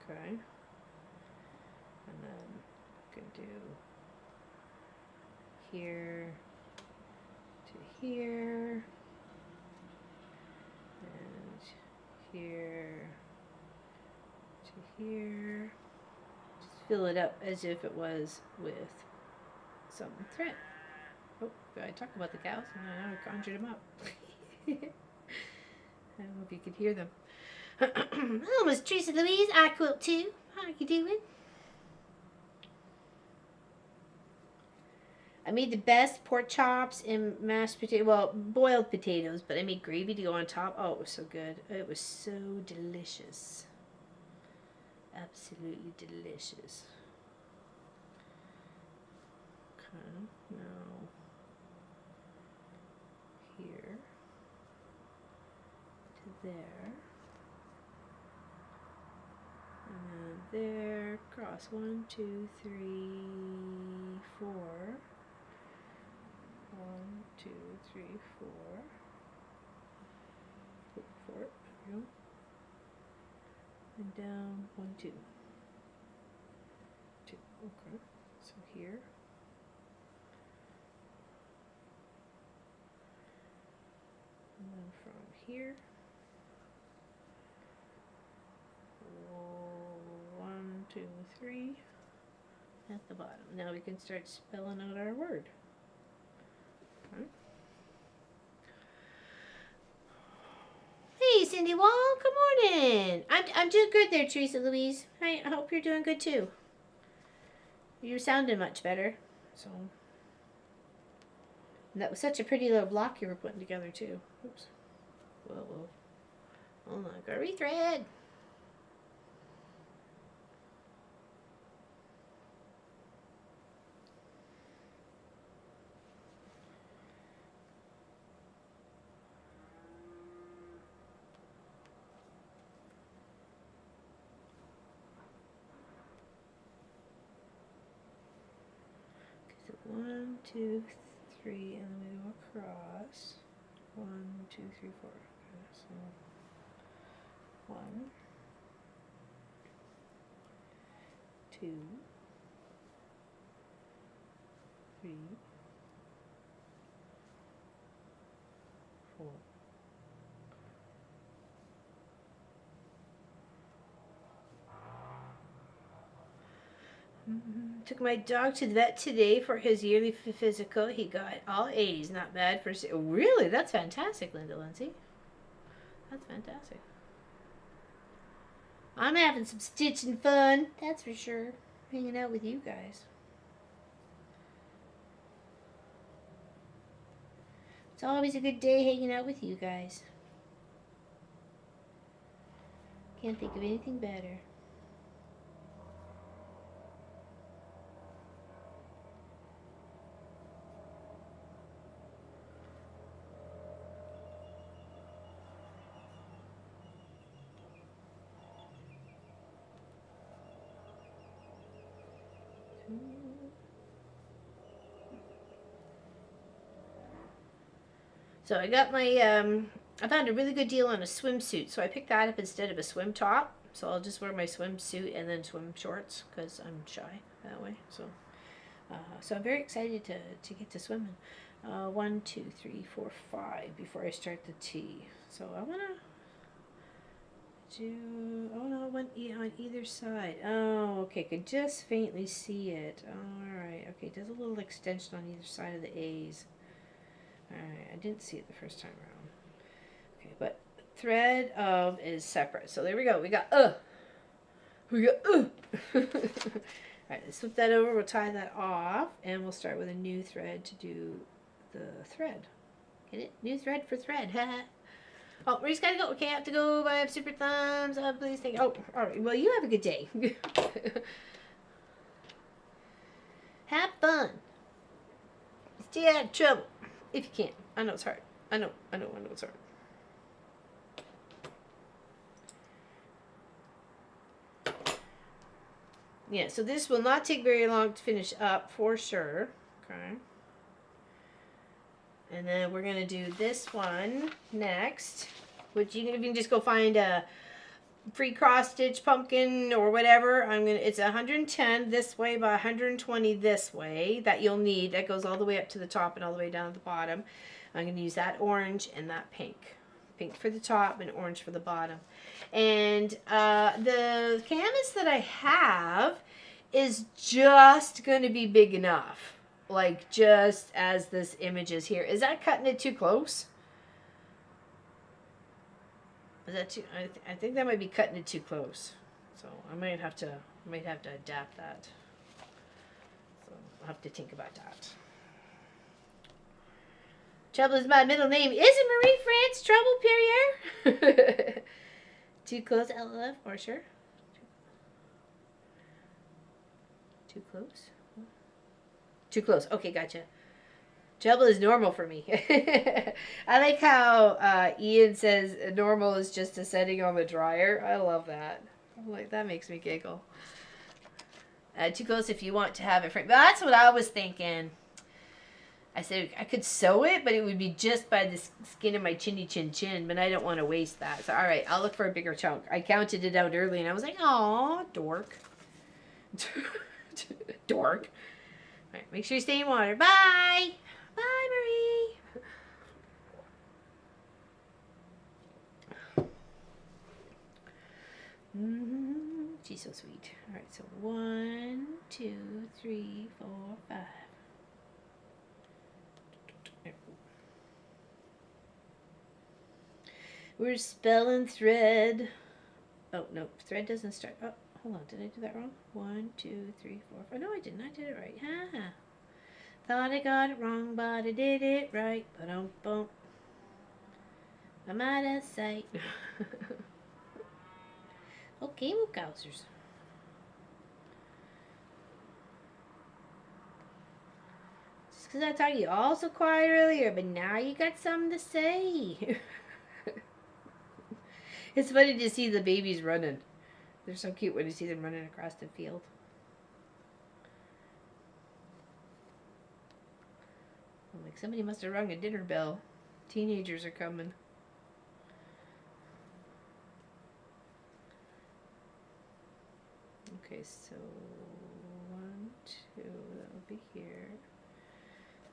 Speaker 1: Okay. And then I can do here to here, here to here. Just fill it up as if it was with some thread. Oh, I talk about the cows and now I conjured them up. I don't know if you could hear them. Hello, Miss Teresa Louise. I quilt too. How you doing? I made the best pork chops and mashed potato, well, boiled potatoes, but I made gravy to go on top. Oh, it was so good. It was so delicious. Absolutely delicious. Okay, now here to there. And then there, cross 1, 2, 3, 4. 1, 2, 3, 4. Look for it. There we go. And down 1, 2. 2. Okay. So here. And then from here. 1, 2, 3. At the bottom. Now we can start spelling out our word. Okay. Hey, Cindy Wall. Good morning. I'm doing good there, Teresa Louise. I hope you're doing good too. You're sounding much better. So, and that was such a pretty little block you were putting together too. Oops. Whoa. Hold on. Gotta rethread. One, 2, 3, and then we go across. 1, 2, 3, 4. Okay, so 1, 2, 3, 4. Took my dog to the vet today for his yearly physical. He got all A's. Not bad for... Oh, really? That's fantastic, Linda Lindsay. That's fantastic. I'm having some stitching fun. That's for sure. Hanging out with you guys. It's always a good day hanging out with you guys. Can't think of anything better. So I got my, I found a really good deal on a swimsuit, so I picked that up instead of a swim top. So I'll just wear my swimsuit and then swim shorts because I'm shy that way. So, so I'm very excited to get to swimming. 1, 2, 3, 4, 5 before I start the tea. So I want to do, oh no, one on either side. Oh, okay, could just faintly see it. All right, okay, does a little extension on either side of the A's. Alright, I didn't see it the first time around. Okay, but thread of is separate. So there we go. We got Alright, let's flip that over. We'll tie that off and we'll start with a new thread to do the thread. Get it? New thread for thread. Oh, Marie's gotta go. Okay, I have to go. I have super thumbs up. Please thank you. Oh, alright. Well, you have a good day. Have fun. Stay out of trouble. If you can. I know it's hard. I know it's hard. Yeah, so this will not take very long to finish up for sure. Okay. And then we're going to do this one next, which you can just go find a free cross stitch pumpkin or whatever. It's 110 this way by 120 this way that you'll need. That goes all the way up to the top and all the way down to the bottom. I'm going to use that orange and that pink Pink for the top and orange for the bottom. And the canvas that I have is just going to be big enough. Like just as this image is here. Is that cutting it too close? Is that too? I think that might be cutting it too close. So I might have to adapt that. So I'll have to think about that. Trouble is my middle name. Is it Marie France Trouble Perrier? Too close, LLF, or sure? Too close? Too close. Okay, gotcha. Trouble is normal for me. I like how Ian says normal is just a setting on the dryer. I love that. I'm like, that makes me giggle. Too close if you want to have it framed. That's what I was thinking. I said I could sew it, but it would be just by the skin of my chinny chin chin, but I don't want to waste that. So, all right, I'll look for a bigger chunk. I counted it out early, and I was like, aw, dork. Dork. All right, make sure you stay in water. Bye. Bye, Marie. She's so sweet. All right, so 1, 2, 3, 4, 5. We're spelling thread. Oh, no, thread doesn't start. Oh, hold on. Did I do that wrong? 1, 2, 3, 4, 5. No, I didn't. I did it right. Ha. Thought I got it wrong, but I did it right. Ba-dum-bum. I'm out of sight. Okay, well, Gowsers. Just because I thought you all so quiet earlier, but now you got something to say. It's funny to see the babies running. They're so cute when you see them running across the field. I'm like, somebody must have rung a dinner bell. Teenagers are coming. Okay, so 1, 2, that'll be here.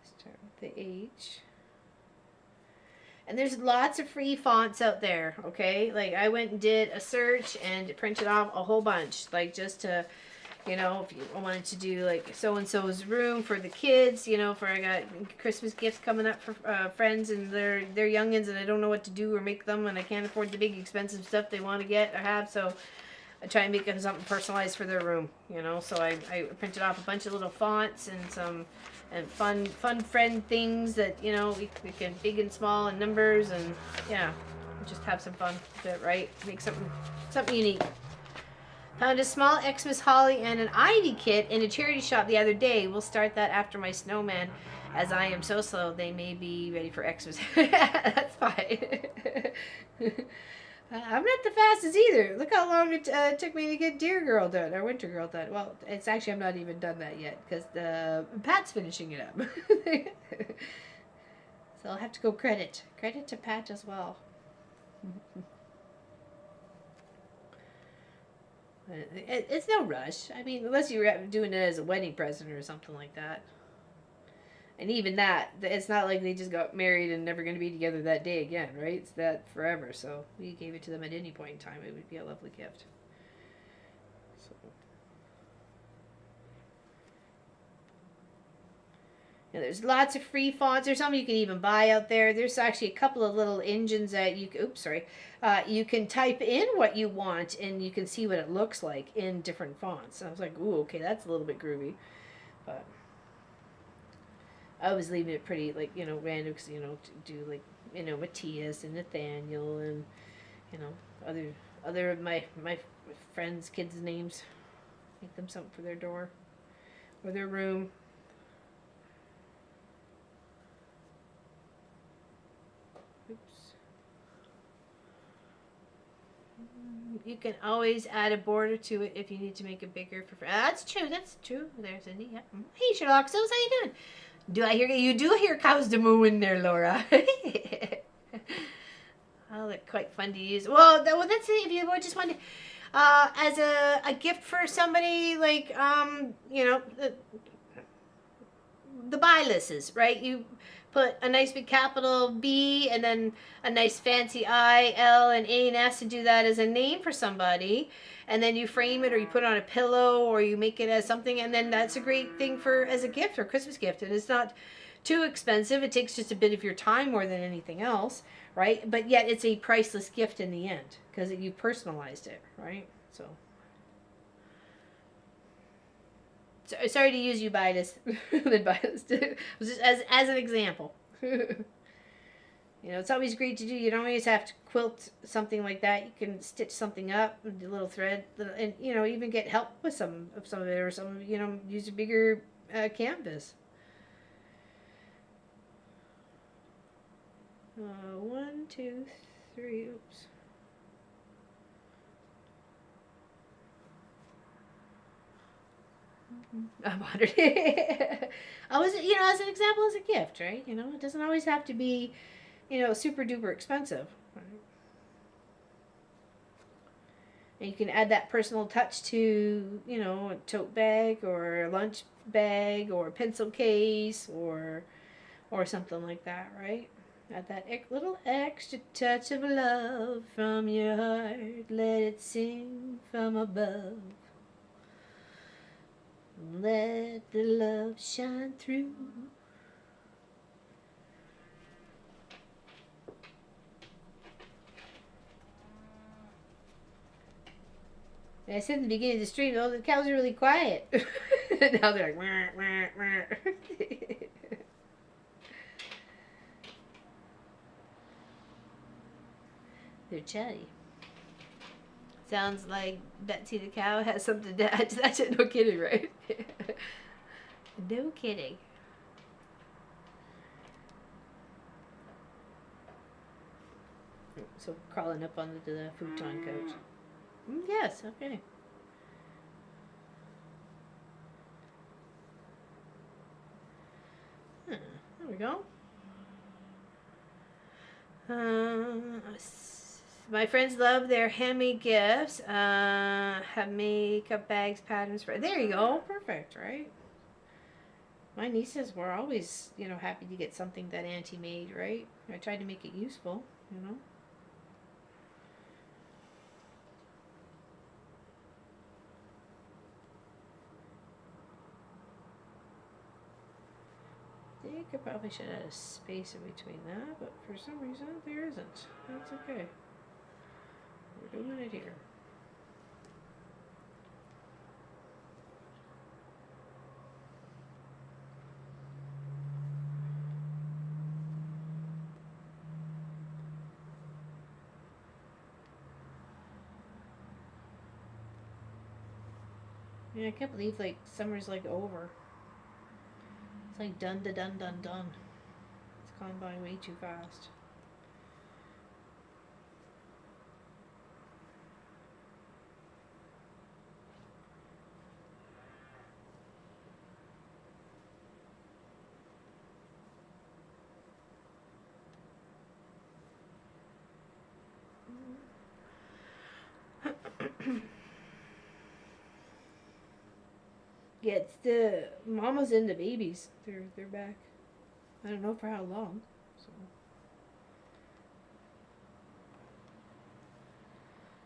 Speaker 1: Start with the H. And there's lots of free fonts out there, okay? Like, I went and did a search and printed off a whole bunch. Like, just to, you know, if you wanted to do, like, so-and-so's room for the kids, you know, for I got Christmas gifts coming up for friends and they're youngins and I don't know what to do or make them and I can't afford the big expensive stuff they want to get or have, so I try and make them something personalized for their room, you know? So I printed off a bunch of little fonts and some... and fun friend things that, you know, we can big and small and numbers and yeah, just have some fun with it, right? Make something unique. Found a small Xmas holly and an ivy kit in a charity shop the other day. We'll start that after my snowman. As I am so slow, they may be ready for Xmas. That's fine. I'm not the fastest either. Look how long it took me to get Dear Girl done, or Winter Girl done. Well, it's actually, I'm not even done that yet, because Pat's finishing it up. So I'll have to go credit to Pat as well. It's no rush. I mean, unless you're doing it as a wedding present or something like that. And even that, it's not like they just got married and never going to be together that day again, right? It's that forever. So we gave it to them at any point in time. It would be a lovely gift. So. Yeah, there's lots of free fonts. There's some you can even buy out there. There's actually a couple of little engines that you you can type in what you want and you can see what it looks like in different fonts. I was like, ooh, okay, that's a little bit groovy. But I was leaving it pretty, like, you know, random, because, you know, to do, like, you know, Matthias and Nathaniel and, you know, other of my friends' kids' names. Make them something for their door or their room. Oops. You can always add a border to it if you need to make it bigger. That's true. That's true. There's Cindy. Yeah. Hey, Sherlock. So, how you doing? Do I hear you do hear cows to moo in there, Laura? Oh, they're quite fun to use. Well, that's it. If you just want to, as a gift for somebody, like you know, the buy lists, right? You put a nice big capital B and then a nice fancy I, L, and A and S and do that as a name for somebody. And then you frame it or you put it on a pillow or you make it as something. And then that's a great thing for as a gift or Christmas gift. And it's not too expensive. It takes just a bit of your time more than anything else, right? But yet it's a priceless gift in the end because you personalized it, right? So sorry to use you, Bidas. Just as an example. You know, it's always great to do. You don't always have to quilt something like that. You can stitch something up with a little thread, and you know, even get help with some of it, or some, you know, use a bigger canvas. 1, 2, 3. Oops. I'm honored. I was, you know, as an example, as a gift, right? You know, it doesn't always have to be, you know, super duper expensive. Right? And you can add that personal touch to, you know, a tote bag or a lunch bag or a pencil case or something like that, right? Add that little extra touch of love from your heart. Let it sing from above. Let the love shine through. And I said in the beginning of the stream, oh, the cows are really quiet. Now they're like, wah, wah, wah. They're chatty. Sounds like Betsy the cow has something to add to that. No kidding, right? No kidding. So crawling up onto the futon couch. Yes, okay. There we go. My friends love their handmade gifts. Have makeup bags, patterns for. There you go. Perfect, right? My nieces were always, you know, happy to get something that Auntie made, right? I tried to make it useful, you know. I think I probably should add a space in between that, but for some reason there isn't. That's okay. We're doing it here. Yeah, I can't believe like summer's like over. It's like done. It's gone by way too fast. Yeah, it's the mamas and the babies. They're back. I don't know for how long. So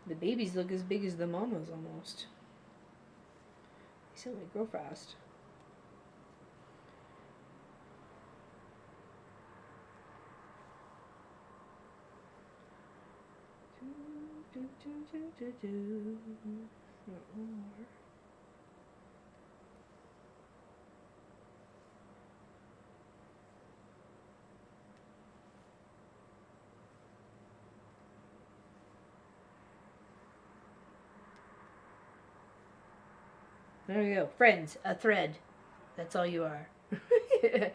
Speaker 1: the babies look as big as the mamas almost. They certainly grow fast. Not one more. There we go. Friends, a thread. That's all you are. Did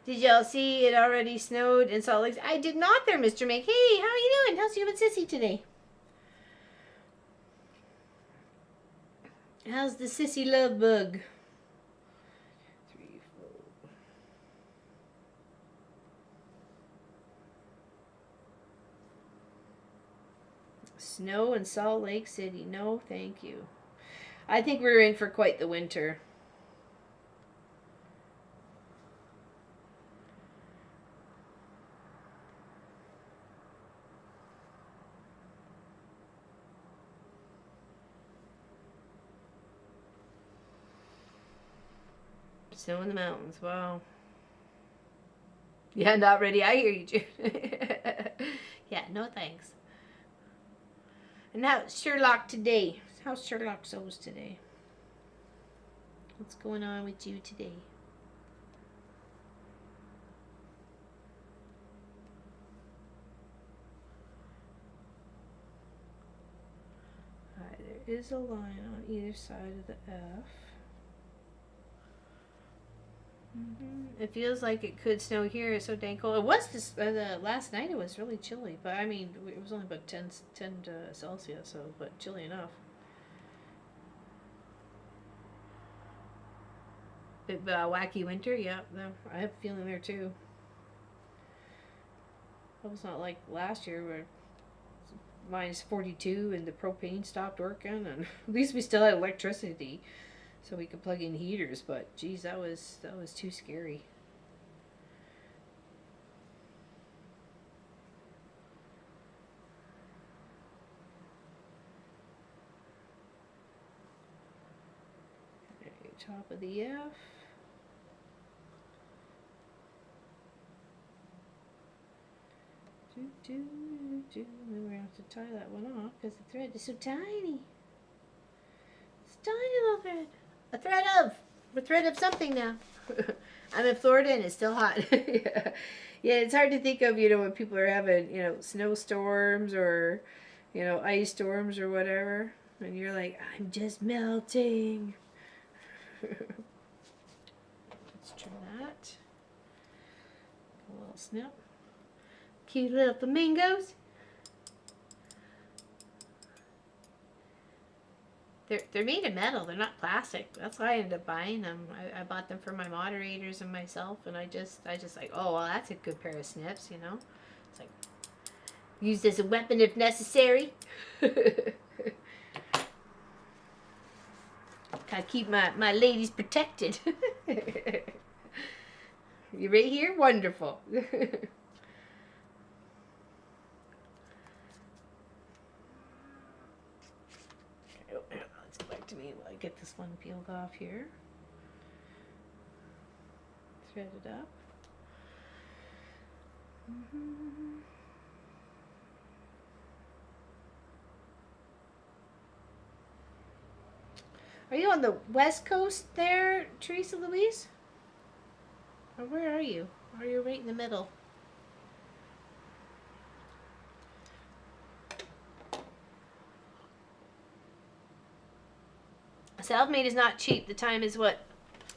Speaker 1: y'all see it already snowed in Salt Lake? I did not there, Mr. Make. Hey, how are you doing? How's you and Sissy today? How's the Sissy love bug? 3, 4. Snow in Salt Lake City. No, thank you. I think we're in for quite the winter. Snow in the mountains. Wow. Yeah, not ready. I hear you, June. Yeah, no thanks. And how's Sherlock today? How's Sherlock Souls today? What's going on with you today? Alright, there is a line on either side of the F. It feels like it could snow here. It's so dang cold. It was this last night. It was really chilly, but I mean, it was only about 10 Celsius, so but chilly enough. Bit wacky winter. Yeah, no, I have a feeling there too. It was not like last year where minus 42 and the propane stopped working, and at least we still had electricity, so we could plug in heaters. But geez, that was too scary. Okay, top of the F. Then we're going to have to tie that one off because the thread is so tiny. It's a tiny little thread. A thread of something now. I'm in Florida and it's still hot. Yeah. Yeah, it's hard to think of, when people are having, snowstorms or, ice storms or whatever. And you're like, I'm just melting. Let's trim that. A little snip. Cute little flamingos. They're made of metal. They're not plastic. That's why I ended up buying them. I bought them for my moderators and myself, and I just like, oh well, that's a good pair of snips, It's like used as a weapon if necessary. Gotta keep my ladies protected. You right here? Wonderful. To me while I get this one peeled off here. Thread it up. Are you on the west coast there, Teresa Louise? Or where are you? Are you right in the middle? Self-made is not cheap. The time is what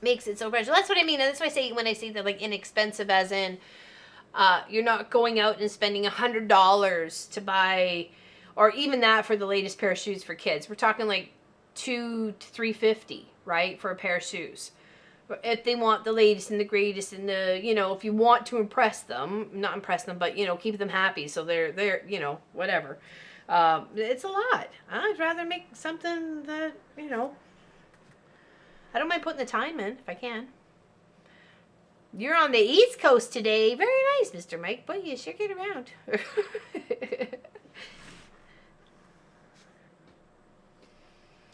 Speaker 1: makes it so precious. That's what I mean. And that's why I say when I say that, like, inexpensive, as in you're not going out and spending $100 to buy, or even that for the latest pair of shoes for kids. We're talking like $200 to $350, right, for a pair of shoes. If they want the latest and the greatest, and the, if you want to impress them, not impress them, but keep them happy, so they're whatever. It's a lot. I'd rather make something that I don't mind putting the time in if I can. You're on the East Coast today. Very nice, Mr. Mike. But you sure get around.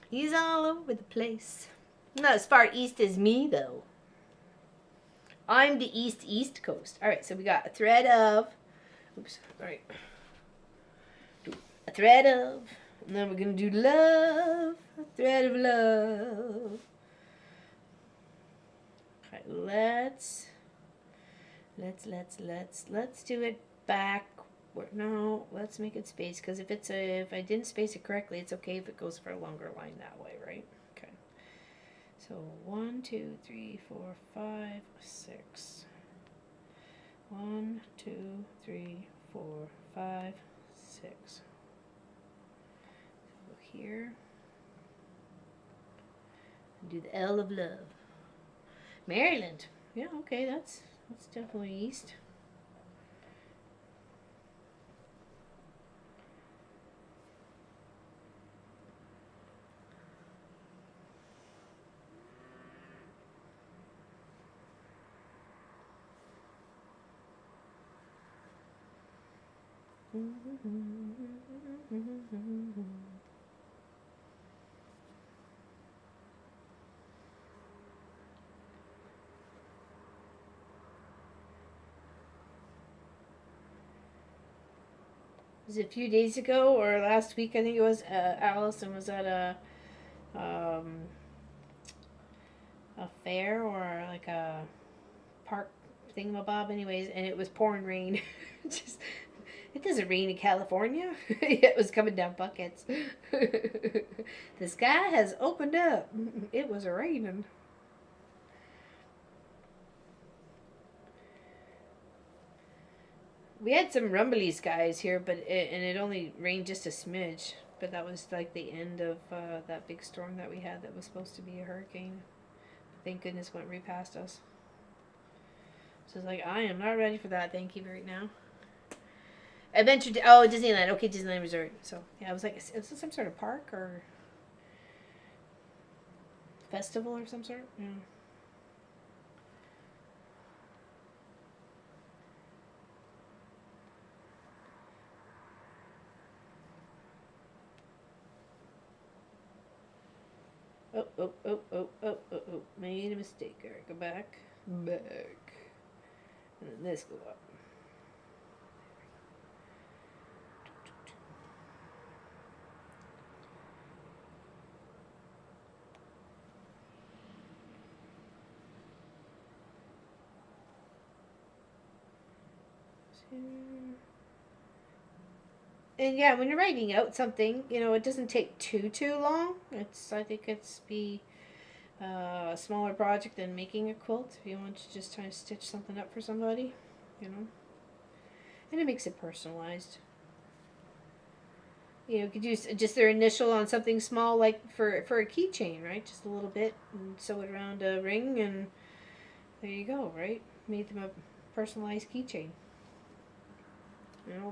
Speaker 1: He's all over the place. Not as far east as me, though. I'm the East Coast. All right, so we got a thread of... Oops, all right. A thread of... And then we're going to do love. A thread of love. Let's do it back. No, let's make it space, because if I didn't space it correctly, it's okay if it goes for a longer line that way, right? Okay. So 1, 2, 3, 4, 5, 6. 1, 2, 3, 4, 5, 6. Go here. And do the L of love. Maryland. Yeah, okay, that's definitely east. was it a few days ago or last week? I think it was. Allison was at a fair or like a park thingamabob, anyways, and it was pouring rain. Just it doesn't rain in California. It was coming down buckets. The sky has opened up. It was raining. We had some rumbly skies here, and it only rained just a smidge. But that was like the end of that big storm that we had that was supposed to be a hurricane. Thank goodness went right past us. So it's like, I am not ready for that. Thank you right now. Adventure, Disneyland. Okay, Disneyland Resort. So, yeah, I was like, is this some sort of park or festival or some sort? Yeah. Oh. Made a mistake. All right, go back. Back. And then this go up. And yeah, when you're writing out something, it doesn't take too long. I think it's a smaller project than making a quilt. If you want to just try to stitch something up for somebody, and it makes it personalized. You could use just their initial on something small, like for a keychain, right? Just a little bit, and sew it around a ring, and there you go, right? Made them a personalized keychain.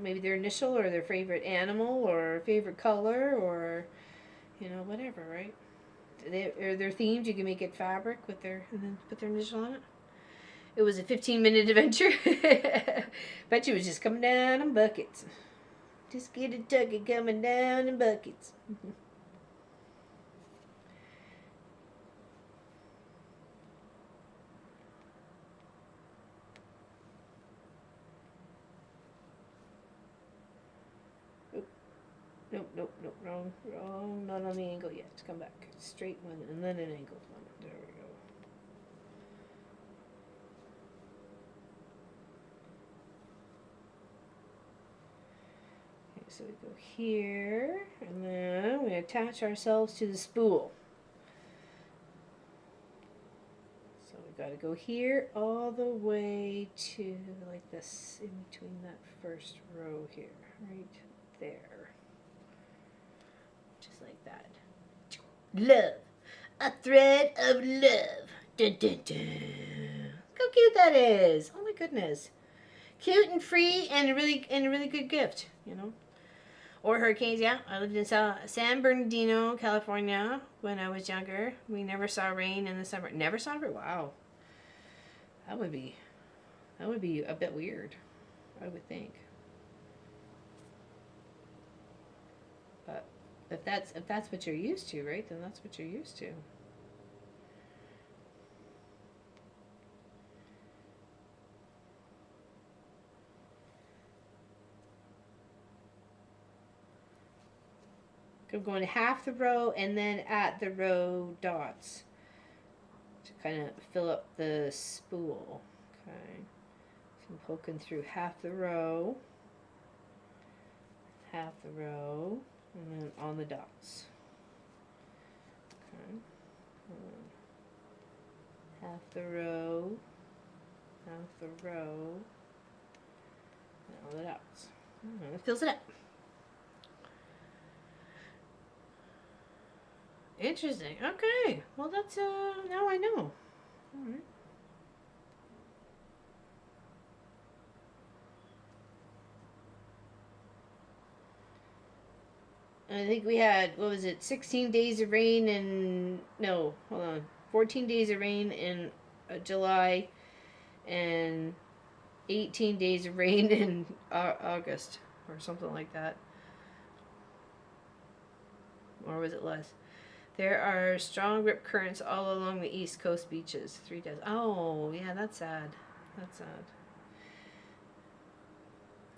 Speaker 1: Maybe their initial or their favorite animal or favorite color or, whatever, right? Or they're themed. You can make it fabric with and then put their initial on it. It was a 15-minute adventure. Bet you was just coming down in buckets. Just get a tucket coming down in buckets. Nope, wrong. Not on the angle yet. Come back. Straight one and then an angled one. There we go. Okay, so we go here, and then we attach ourselves to the spool. So we got to go here all the way to like this, in between that first row here, right there. Just like that. Love. A thread of love. Dun, dun, dun. Look how cute that is. Oh my goodness. Cute and free and a really good gift, Or hurricanes, yeah. I lived in San Bernardino, California when I was younger. We never saw rain in the summer. Never saw rain? Wow. That would be a bit weird, I would think. But if that's what you're used to, right? Then that's what you're used to. I'm going half the row and then at the row dots to kind of fill up the spool. Okay, so I'm poking through half the row, and then on the dots. Okay, half the row, and all the dots. And it fills it up. Interesting. Okay. Well, that's now I know. All right. I think we had, what was it, 16 days of rain and, no, hold on, 14 days of rain in July and 18 days of rain in August or something like that. Or was it less? There are strong rip currents all along the east coast beaches. 3 days. Oh, yeah, that's sad. That's sad.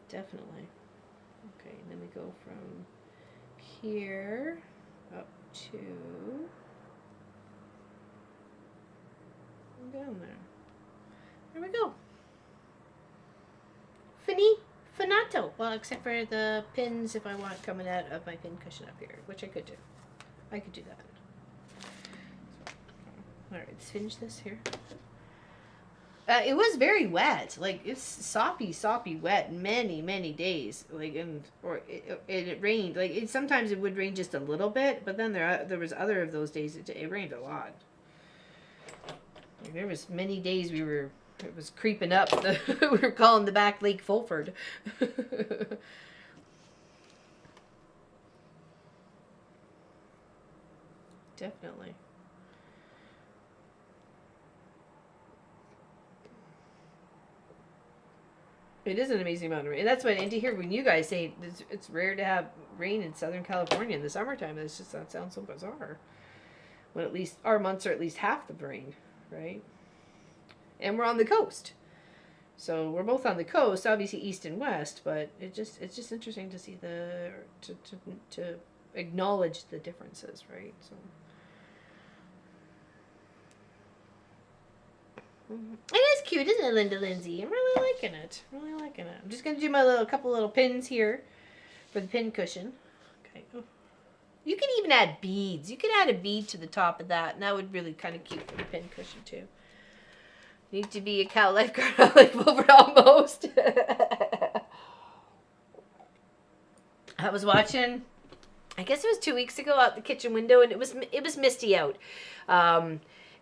Speaker 1: Definitely. Okay, and then we go from here up to down there. There we go. Finito. Well, except for the pins if I want it coming out of my pin cushion up here, which I could do. I could do that. Alright, let's finish this here. It was very wet. Like, it's soppy wet many days. Like, it rained. Like, sometimes it would rain just a little bit, but then there was other of those days it rained a lot. Like, there was many days it was creeping up. We were calling the back Lake Fulford. Definitely. It is an amazing amount of rain. And that's what, and to hear when you guys say it's rare to have rain in Southern California in the summertime, that sounds so bizarre. When at least our months are at least half the rain, right? And we're on the coast. So we're both on the coast, obviously east and west, but it's just interesting to see to acknowledge the differences, right? So it is cute, isn't it, Linda Lindsay? I'm really liking it. Really liking it. I'm just gonna do my couple little pins here for the pin cushion. Okay. Oh. You can even add beads. You could add a bead to the top of that, and that would really kind of cute for the pin cushion too. Need to be a cow lifeguard like Wilbur almost. I was watching, I guess it was 2 weeks ago, out the kitchen window, and it was misty out.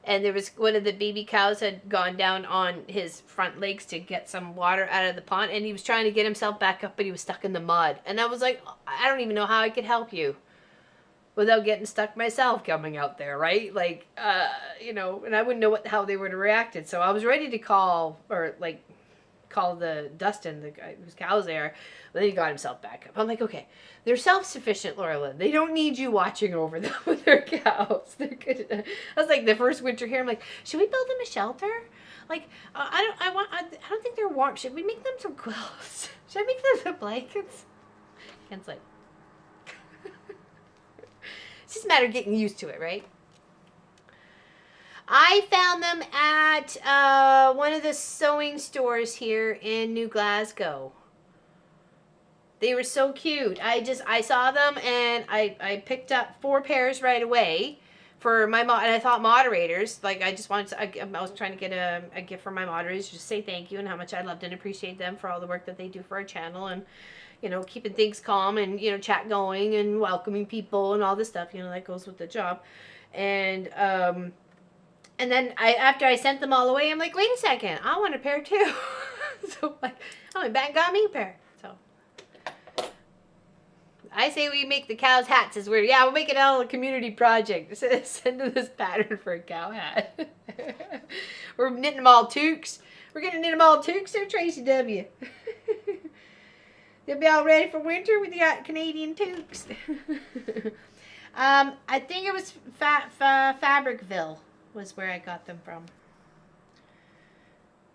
Speaker 1: And there was one of the baby cows had gone down on his front legs to get some water out of the pond, and he was trying to get himself back up, but he was stuck in the mud. And I was like, I don't even know how I could help you without getting stuck myself coming out there, right? Like, you know, and I wouldn't know how they would have reacted. So I was ready to call the Dustin, the guy whose cows there. But then he got himself back up. I'm like, okay, they're self-sufficient, Laura Lynn. They don't need you watching over them with their cows. They're good. That was like the first winter here. I'm like, should we build them a shelter? Like, I don't think they're warm. Should we make them some quilts? Should I make them some blankets? Ken's like, it's just a matter of getting used to it, right? I found them at one of the sewing stores here in New Glasgow. They were so cute. I saw them and I picked up 4 pairs right away for my and I thought moderators. Like, I just wanted to, I was trying to get a gift for my moderators, just say thank you and how much I loved and appreciate them for all the work that they do for our channel, and you know, keeping things calm and, you know, chat going and welcoming people and all this stuff, you know, that goes with the job. And then after I sent them all away, I'm like, wait a second, I want a pair too. So like, I went back and got me a pair. So I say we make the cows hats. Is weird. Yeah, we'll make it all a community project. Send them this pattern for a cow hat. We're knitting them all toques. We're gonna knit them all toques there, Tracy W. They'll be all ready for winter with the Canadian toques. I think it was Fabricville was where I got them from.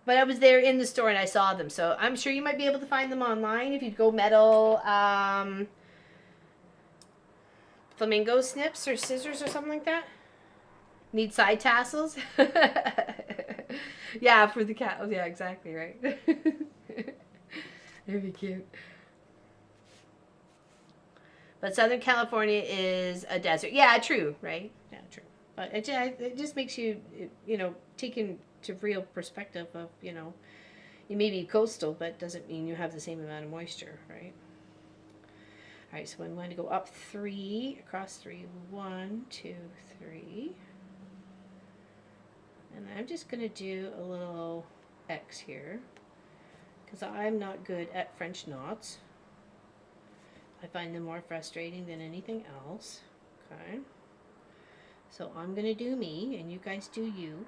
Speaker 1: But I was there in the store and I saw them. So I'm sure you might be able to find them online if you'd go metal flamingo snips or scissors or something like that. Need side tassels? Yeah, for the cows. Yeah, exactly, right. That'd be cute. But Southern California is a desert. Yeah, true, right? Yeah, true. But it just makes you, you know, take into real perspective of, you know, you may be coastal, but doesn't mean you have the same amount of moisture, right? All right, so I'm going to go up 3, across 3. 1, 2, 3. And I'm just going to do a little X here, because I'm not good at French knots. I find them more frustrating than anything else. Okay. So I'm going to do me, and you guys do you.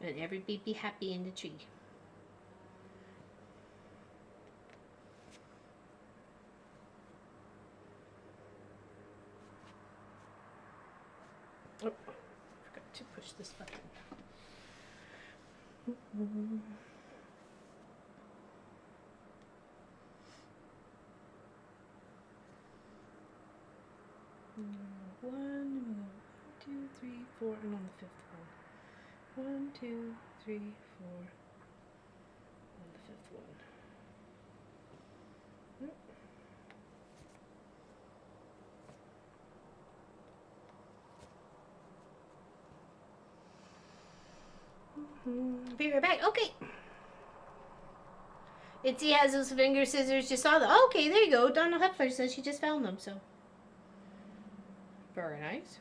Speaker 1: And everybody be happy in the tree. Oh, I forgot to push this button. 1, 2, 3, 4, and on the 5th one. 1, 2, 3, 4, on the 5th one. Be right back. Okay. Itzy has those finger scissors. Just saw them. Okay, there you go. Donald Heffler says she just found them. So very nice.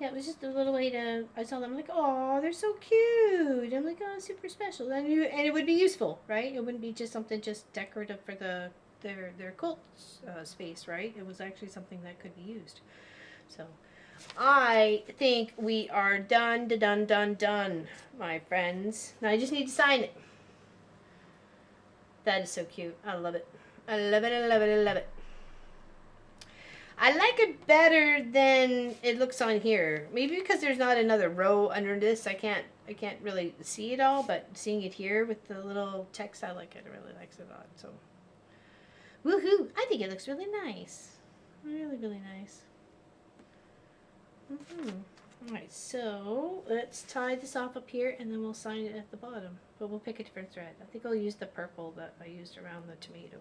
Speaker 1: Yeah, it was just a little way to. I saw them. I'm like, oh, they're so cute. I'm like, oh, super special. And it would be useful, right? It wouldn't be just something just decorative for their quilt space, right? It was actually something that could be used. So I think we are done, my friends. Now I just need to sign it. That is so cute. I love it. I love it, I love it, I love it. I like it better than it looks on here. Maybe because there's not another row under this. I can't really see it all, but seeing it here with the little text, I like it. I really like it a lot. So woohoo! I think it looks really nice. Really, really nice. Alright, so let's tie this off up here and then we'll sign it at the bottom. But we'll pick a different thread. I think I'll use the purple that I used around the tomato.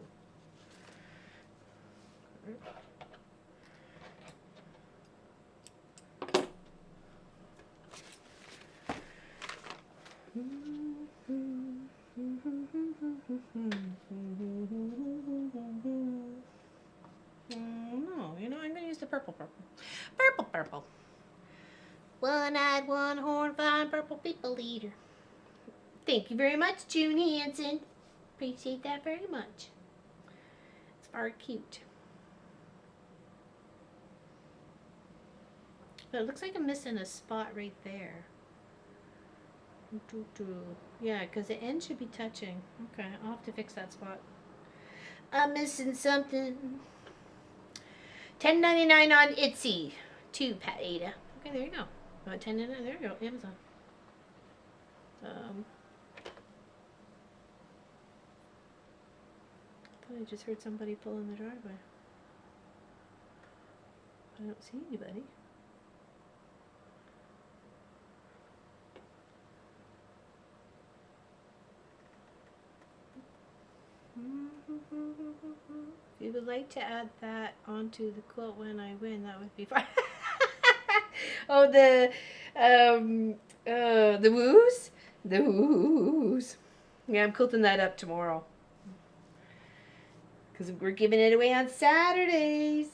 Speaker 1: No, you know, I'm going to use the purple. Purple. One-eyed, one-horn, fine purple people eater. Thank you very much, June Hansen. Appreciate that very much. It's very cute. But it looks like I'm missing a spot right there. Yeah, because the end should be touching. Okay, I'll have to fix that spot. I'm missing something. $10.99 on Etsy. 2 Pat Ada. Okay, there you go. $10.99. There you go. Amazon. I thought I just heard somebody pull in the driveway. I don't see anybody. If you would like to add that onto the quilt when I win, that would be fine. Oh, the woos? The woos. Yeah, I'm quilting that up tomorrow. Because we're giving it away on Saturday.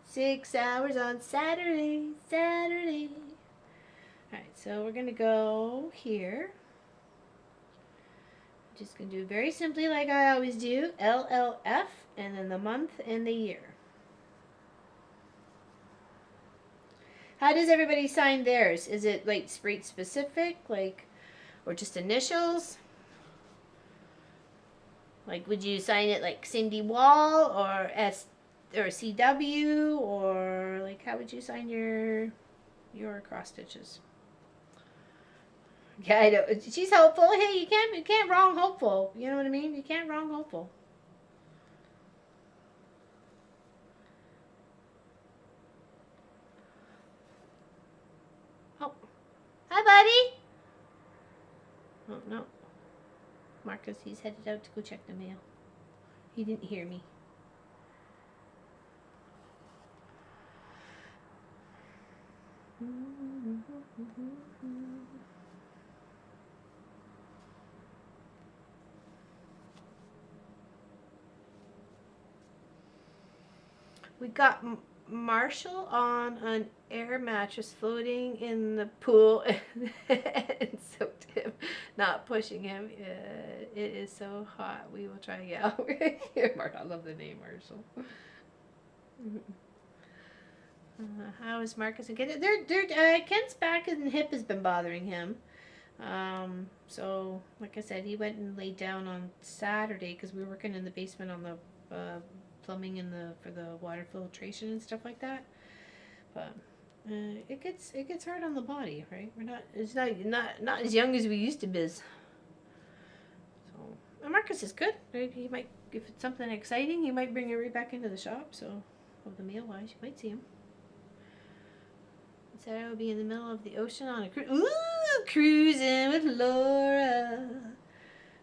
Speaker 1: 6 hours on Saturday. Alright, so we're going to go here. Just going to do very simply like I always do. LLF and then the month and the year. How does everybody sign theirs? Is it like sprite specific, like, or just initials? Like, would you sign it like Cindy Wall or S or CW, or like how would you sign your cross stitches? Yeah, I know. She's hopeful. Hey, you can't wrong hopeful. You know what I mean? You can't wrong hopeful. Oh, hi, buddy. Oh no, Marcus. He's headed out to go check the mail. He didn't hear me. We got Marshall on an air mattress floating in the pool and soaked him, not pushing him. It is so hot. We will try it out. I love the name Marshall. How is Marcus and Ken? Ken's back and hip has been bothering him. So, like I said, he went and laid down on Saturday because we were working in the basement on the plumbing and for the water filtration and stuff like that. But it gets hard on the body, right? It's not as young as we used to be. Marcus is good. He might, if it's something exciting, he might bring her right back into the shop. So, of the mail wise, you might see him. Saturday will be in the middle of the ocean on a cruise. Ooh, cruising with Laura.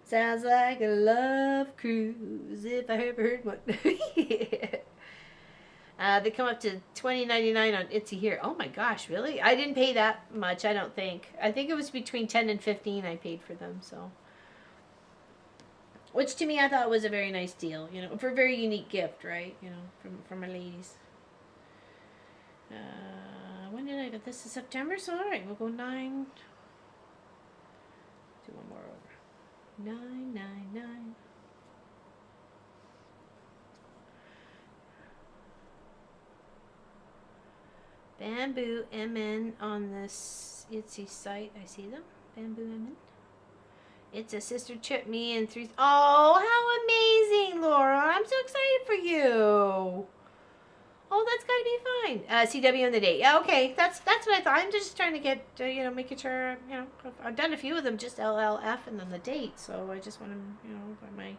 Speaker 1: Sounds like a love cruise if I ever heard one. Yeah. They come up to $20.99 on Etsy here. Oh my gosh, really? I didn't pay that much, I don't think. I think it was between $10 and $15 I paid for them, so. Which to me I thought was a very nice deal, you know, for a very unique gift, right? You know, from my ladies. When did I get this? In September, so alright, we'll go 9. Do one more over. 999. Bamboo MN on this Etsy site. I see them. Bamboo MN. It's a sister chip me and 3. Oh, how amazing, Laura! I'm so excited for you. Oh, that's got to be fine. CW on the date. Yeah, okay. That's what I thought. I'm just trying to get, you know, making sure, you know, I've done a few of them, just LLF and then the date. So I just want to, you know, am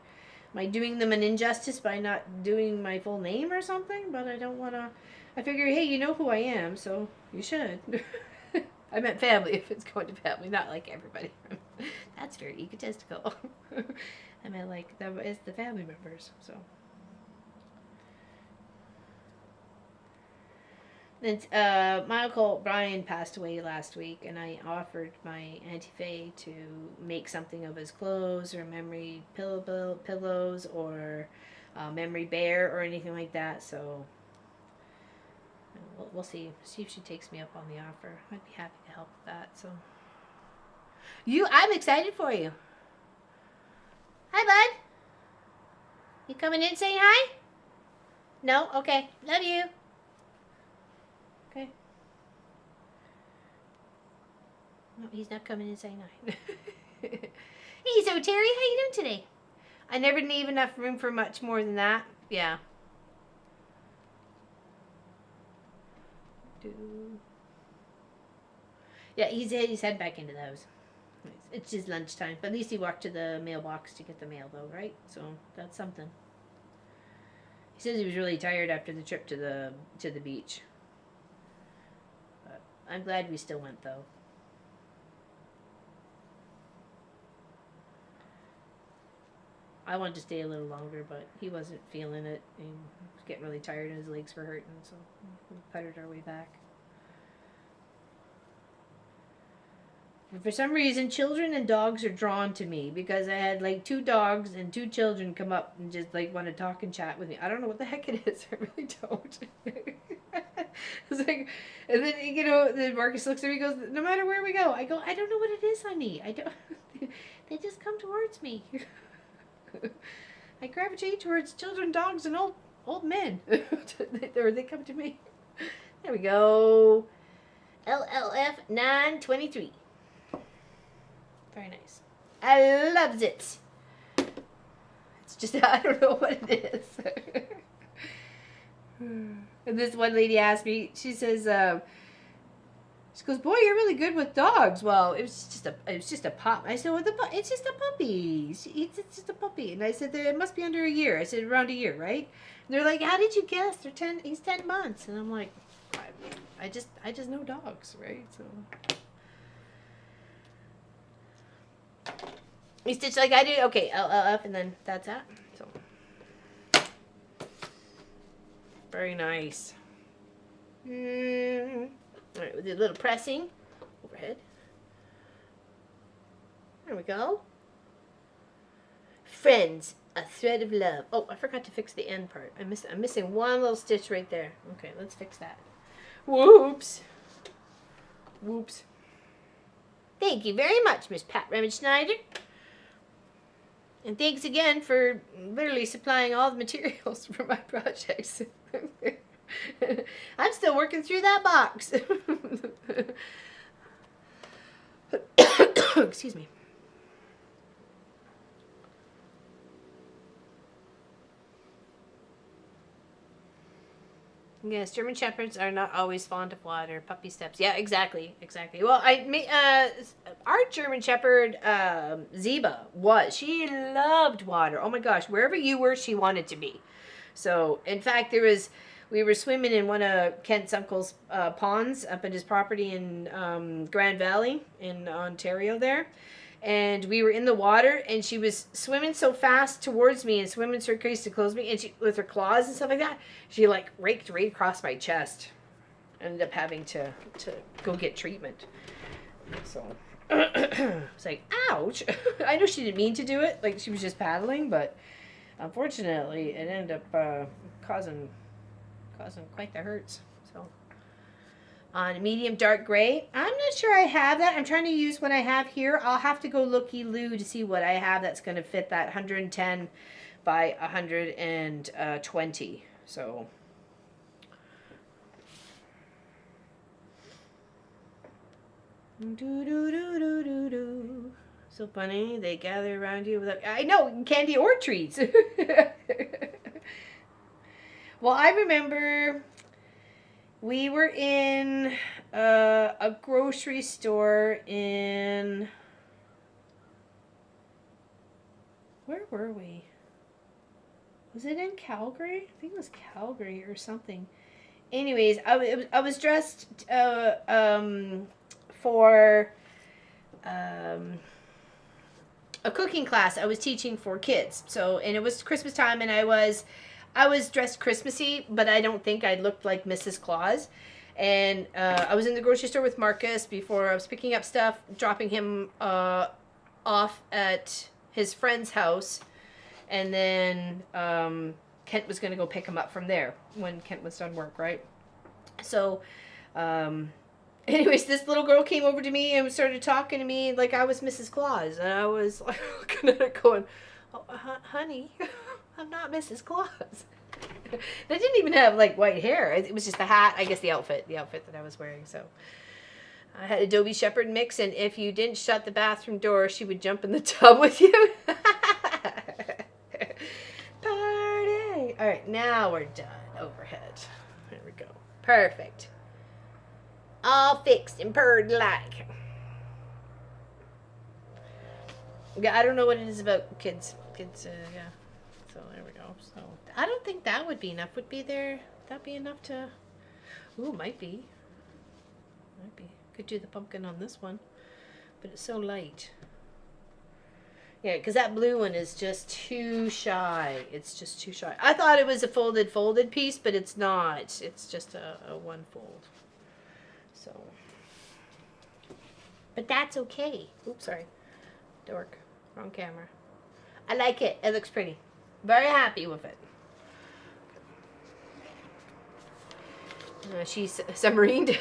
Speaker 1: I doing them an injustice by not doing my full name or something? But I don't want to. I figure, hey, you know who I am, so you should. I meant family if it's going to family, not like everybody. That's very egotistical. I meant like them as the family members, so. And my uncle Brian passed away last week, and I offered my Auntie Faye to make something of his clothes or memory pillows or memory bear or anything like that. So we'll see if she takes me up on the offer. I'd be happy to help with that. So I'm excited for you. Hi, bud. You coming in saying hi? No? Okay. Love you. Okay. No, he's not coming in saying hi. Hey, so Terry, how you doing today? I never leave enough room for much more than that. Yeah. Yeah, he's heading back into the house. It's his lunchtime, but at least he walked to the mailbox to get the mail, though, right? So that's something. He says he was really tired after the trip to the beach. But I'm glad we still went, though. I wanted to stay a little longer, but he wasn't feeling it. He was getting really tired and his legs were hurting, so we puttered our way back. But for some reason, children and dogs are drawn to me because I had like 2 dogs and 2 children come up and just like want to talk and chat with me. I don't know what the heck it is. I really don't. It's like, and then, you know, then Marcus looks at me and goes, no matter where we go, I go, I don't know what it is, honey. I don't. They just come towards me. I gravitate towards children, dogs, and old men. They come to me. There we go. LLF 923. Very nice. I loves it. It's just, I don't know what it is. And this one lady asked me, she says, she goes, boy, you're really good with dogs. Well, it was just a pup. I said, well, it's just a puppy. It's just a puppy. And I said, it must be under a year. I said, around a year, right? And they're like, how did you guess? He's 10 months. And I'm like, I just know dogs, right? So you stitch like I do. Okay, LLF, and then that's that. So very nice. All right, we did a little pressing overhead. There we go. Friends, a thread of love. Oh, I forgot to fix the end part. I'm missing one little stitch right there. Okay, let's fix that. Whoops. Whoops. Thank you very much, Miss Pat Remage Schneider. And thanks again for literally supplying all the materials for my projects. I'm still working through that box. Excuse me. Yes, German Shepherds are not always fond of water. Puppy steps. Yeah, exactly, exactly. Well, our German Shepherd, Zeba, she loved water. Oh my gosh, wherever you were, she wanted to be. So, in fact, we were swimming in one of Kent's uncle's ponds up at his property in Grand Valley in Ontario there. And we were in the water, and she was swimming so fast towards me and swimming so crazy to close me, and she, with her claws and stuff like that, she like raked right across my chest. Ended up having to go get treatment. So it's like, ouch. I know she didn't mean to do it, like she was just paddling, but unfortunately it ended up causing quite the hurts. So on medium dark gray, I'm not sure I have that. I'm trying to use what I have here. I'll have to go looky-loo to see what I have that's going to fit that 110 by 120. So do. So funny, they gather around you without, I know, candy or treats. Well, I remember we were in a grocery store in, where were we? Was it in Calgary? I think it was Calgary or something. Anyways, I was dressed for a cooking class I was teaching for kids. So, and it was Christmas time, and I was dressed Christmassy, but I don't think I looked like Mrs. Claus. And I was in the grocery store with Marcus before I was picking up stuff, dropping him off at his friend's house, and then Kent was going to go pick him up from there when Kent was done work, right? So, anyways, this little girl came over to me and started talking to me like I was Mrs. Claus, and I was like looking at her going, "Oh, honey, I'm not Mrs. Claus." I didn't even have like white hair. It was just the hat, I guess the outfit that I was wearing. So I had Adobe Shepherd mix, and if you didn't shut the bathroom door, she would jump in the tub with you. Party! All right, now we're done. Overhead. There we go. Perfect. All fixed and purred like. Yeah, I don't know what it is about kids. Yeah. So there we go. So I don't think that would be enough. Would be there? That be enough to? Ooh, might be. Might be. Could do the pumpkin on this one, but it's so light. Yeah, because that blue one is just too shy. It's just too shy. I thought it was a folded piece, but it's not. It's just a one fold. So, but that's okay. Oops, sorry. Dork. Wrong camera. I like it. It looks pretty. Very happy with it. She's submarined.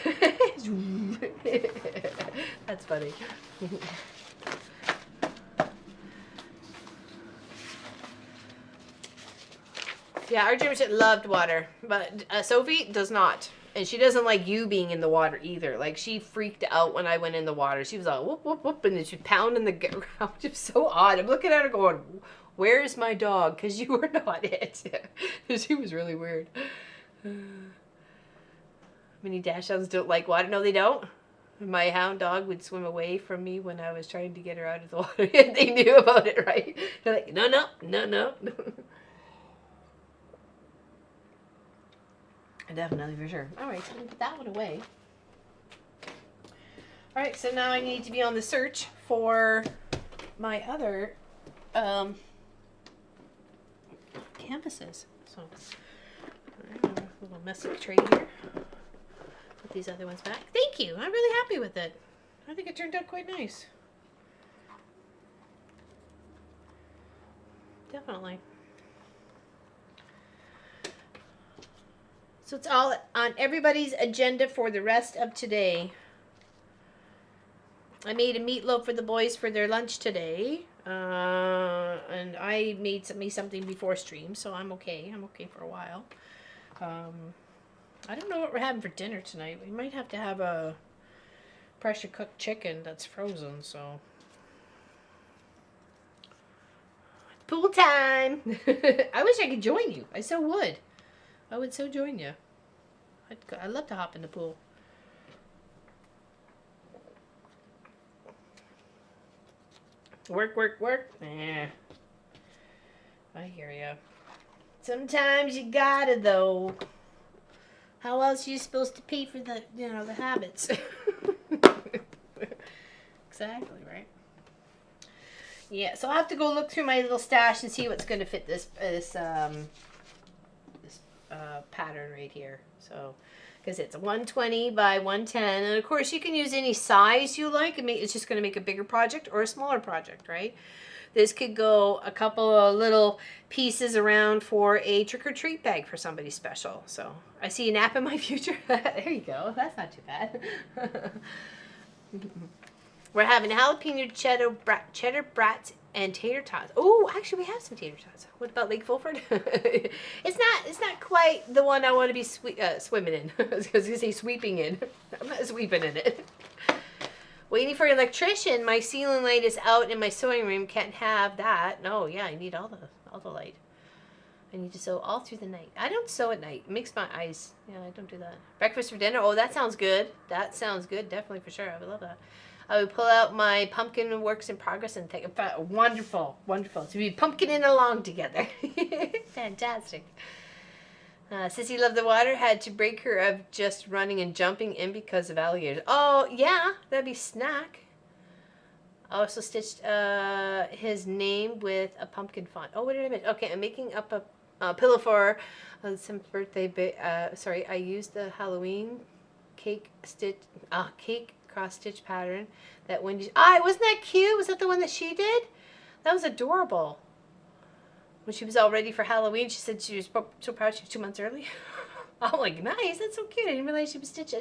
Speaker 1: That's funny. Yeah, our German Shepherd loved water, but Sophie does not. And she doesn't like you being in the water either. Like, she freaked out when I went in the water. She was like, whoop, whoop, whoop, and then she'd pound in the ground. It was so odd. I'm looking at her going, where's my dog? Because you were not it. She was really weird. Mini dachshunds don't like water. No, they don't. My hound dog would swim away from me when I was trying to get her out of the water. They knew about it, right? They're like, no. Definitely, for sure. All right, so I'm going to put that one away. All right, so now I need to be on the search for my other canvases. So, all right, a little messy tray here. Put these other ones back. Thank you. I'm really happy with it. I think it turned out quite nice. Definitely. So it's all on everybody's agenda for the rest of today. I made a meatloaf for the boys for their lunch today. And I made me something before stream, so I'm okay. I'm okay for a while. I don't know what we're having for dinner tonight. We might have to have a pressure cooked chicken that's frozen, so. Pool time! I wish I could join you. I so would. I would so join you. I'd love to hop in the pool. Work, work, work. Yeah. I hear ya. Sometimes you gotta, though. How else are you supposed to pay for the, the habits? Exactly, right? Yeah, so I'll have to go look through my little stash and see what's going to fit this pattern right here. So, because it's 120 by 110, and of course you can use any size you like. It's just going to make a bigger project or a smaller project, right? This could go a couple of little pieces around for a trick-or-treat bag for somebody special. So I see a nap in my future. There you go. That's not too bad. We're having jalapeno cheddar brats and tater tots. Oh, actually, we have some tater tots. What about Lake Fulford? It's not quite the one I want to be swimming in. I was going to say sweeping in. I'm not sweeping in it. Waiting for an electrician. My ceiling light is out in my sewing room. Can't have that. No, yeah, I need all the light. I need to sew all through the night. I don't sew at night. It makes my eyes. Yeah, I don't do that. Breakfast for dinner. Oh, that sounds good. That sounds good. Definitely for sure. I would love that. I would pull out my pumpkin works in progress and take a wonderful, wonderful. To be pumpkining along together. Fantastic. Sissy loved the water, had to break her of just running and jumping in because of alligators. Oh, yeah, that'd be snack. I also stitched his name with a pumpkin font. Oh, what did I miss? Okay, I'm making up a pillow for some birthday. Sorry, I used the Halloween cake cross stitch pattern that Wendy. Wasn't that cute? Was that the one that she did? That was adorable. When she was all ready for Halloween, she said she was so proud she was 2 months early. I'm like, nice, that's so cute. I didn't realize she was stitching.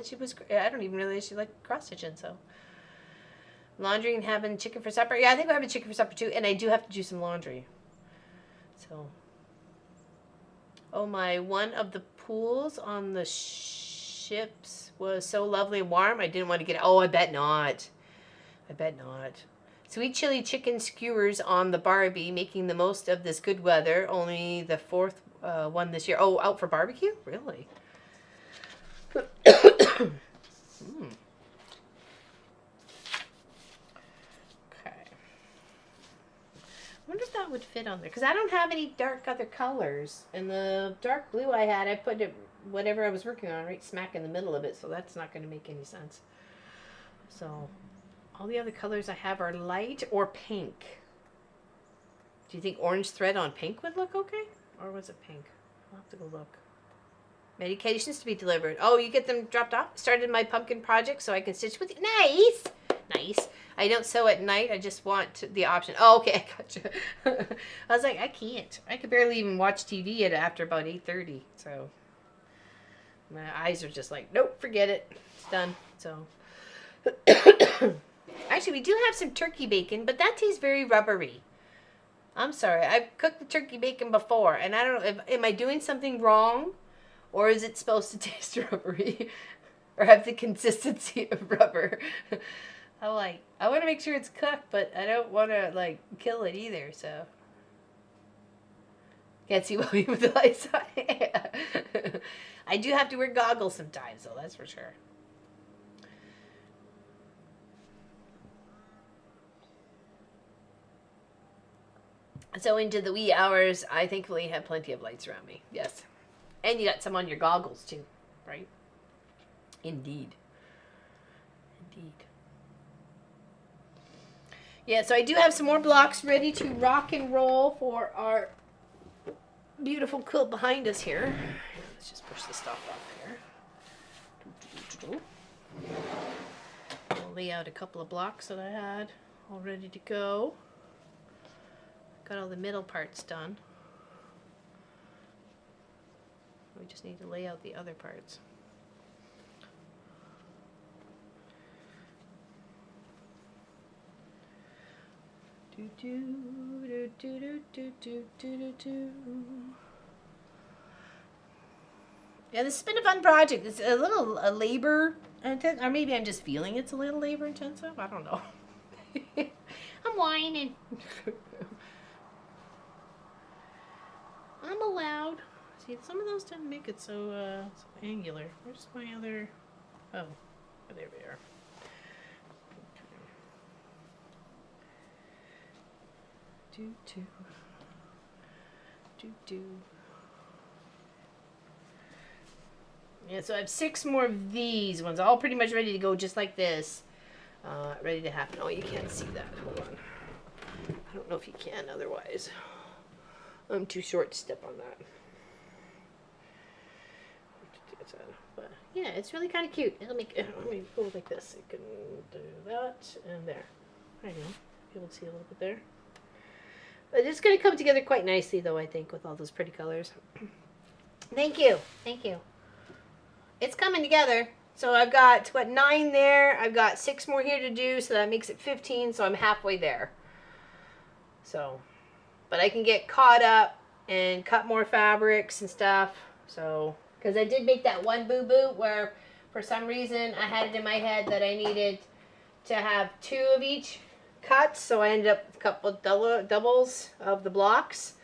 Speaker 1: I don't even realize she liked cross stitching. So, laundry and having chicken for supper. Yeah, I think we're having chicken for supper too. And I do have to do some laundry. So, one of the pools on the ships was so lovely and warm. I didn't want to get. Oh, I bet not. I bet not. Sweet chili chicken skewers on the Barbie, making the most of this good weather. Only the fourth one this year. Oh, out for barbecue? Really? Okay. I wonder if that would fit on there. Because I don't have any dark other colors. And the dark blue I had, I put it, whatever I was working on, right smack in the middle of it. So that's not going to make any sense. So... all the other colors I have are light or pink. Do you think orange thread on pink would look okay? Or was it pink? I'll have to go look. Medications to be delivered. Oh, you get them dropped off? Started my pumpkin project so I can stitch with you. Nice! Nice. I don't sew at night. I just want the option. Oh, okay. I gotcha. I was like, I can't. I could barely even watch TV after about 8:30. So my eyes are just like, nope, forget it. It's done. So... Actually, we do have some turkey bacon, but that tastes very rubbery. I'm sorry. I've cooked the turkey bacon before, and I don't know, am I doing something wrong? Or is it supposed to taste rubbery? Or have the consistency of rubber? I want to make sure it's cooked, but I don't want to, kill it either, so. Can't see well with the lights on. I do have to wear goggles sometimes, though, that's for sure. So into the wee hours, I thankfully have plenty of lights around me. Yes. And you got some on your goggles too, right? Indeed. Indeed. Yeah, so I do have some more blocks ready to rock and roll for our beautiful quilt behind us here. Let's just push this stuff up here. I'll lay out a couple of blocks that I had all ready to go. Got all the middle parts done. We just need to lay out the other parts. Yeah, this has been a fun project. It's a little labor intensive, or maybe I'm just feeling it's a little labor intensive. I don't know. I'm whining. I'm allowed. See, some of those didn't make it so, so angular. Where's my other... Oh, there we are. Do. Yeah, so I have 6 more of these ones, all pretty much ready to go, just like this. Ready to happen. Oh, you can't see that. Hold on. I don't know if you can otherwise. I'm too short to step on that. But yeah, it's really kind of cute. It'll make. Let me go like this. You can do that and there. There you go. Be able to see a little bit there. But it's going to come together quite nicely, though, I think, with all those pretty colors. Thank you. Thank you. It's coming together. So I've got, what, 9 there. I've got 6 more here to do, so that makes it 15. So I'm halfway there. So, but I can get caught up and cut more fabrics and stuff. So, because I did make that one boo-boo where, for some reason, I had it in my head that I needed to have 2 of each cut. So I ended up with a couple of doubles of the blocks.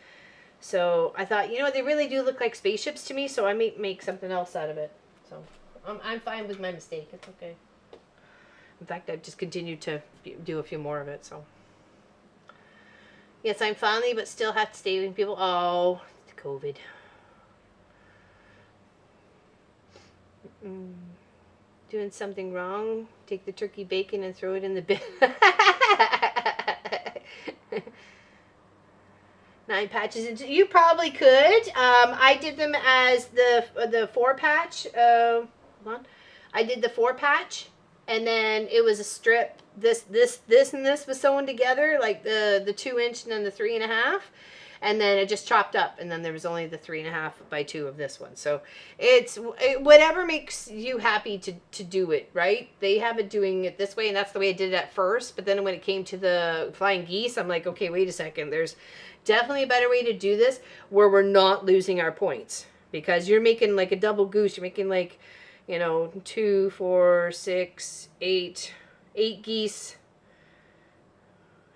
Speaker 1: So I thought, you know, they really do look like spaceships to me. So I may make something else out of it. So I'm fine with my mistake. It's okay. In fact, I've just continued to do a few more of it. So yes, I'm finally, but still have to stay with people. Oh, it's COVID. Doing something wrong? Take the turkey bacon and throw it in the bin. 9 patches into, you probably could. I did them as the 4 patch. Hold on. I did the 4 patch, and then it was a strip. This, and this was sewn together, like the 2-inch and then the 3.5, and then it just chopped up, and then there was only the 3.5 by 2 of this one. So it's whatever makes you happy to do it, right? They have it doing it this way, and that's the way I did it at first. But then when it came to the flying geese, I'm like, okay, wait a second. There's definitely a better way to do this where we're not losing our points, because you're making like a double goose. You're making like, you know, 2, 4, 6, 8 geese.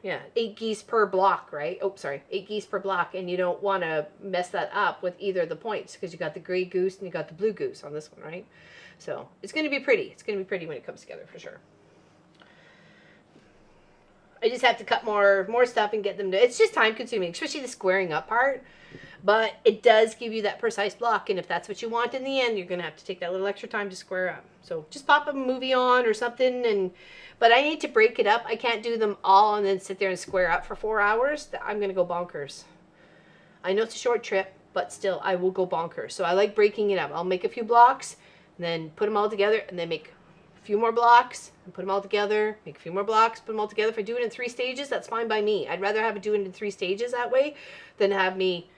Speaker 1: Yeah, 8 geese per block, right? Oh, sorry, 8 geese per block, and you don't want to mess that up with either of the points, because you got the gray goose and you got the blue goose on this one, right? So it's going to be pretty. It's going to be pretty when it comes together, for sure. I just have to cut more stuff and get them to, it's just time consuming, especially the squaring up part. But it does give you that precise block, and if that's what you want in the end, you're going to have to take that little extra time to square up. So just pop a movie on or something, but I need to break it up. I can't do them all and then sit there and square up for 4 hours. I'm going to go bonkers. I know it's a short trip, but still, I will go bonkers. So I like breaking it up. I'll make a few blocks, and then put them all together, and then make a few more blocks, and put them all together, make a few more blocks, put them all together. If I do it in 3 stages, that's fine by me. I'd rather have it do it in 3 stages that way than have me...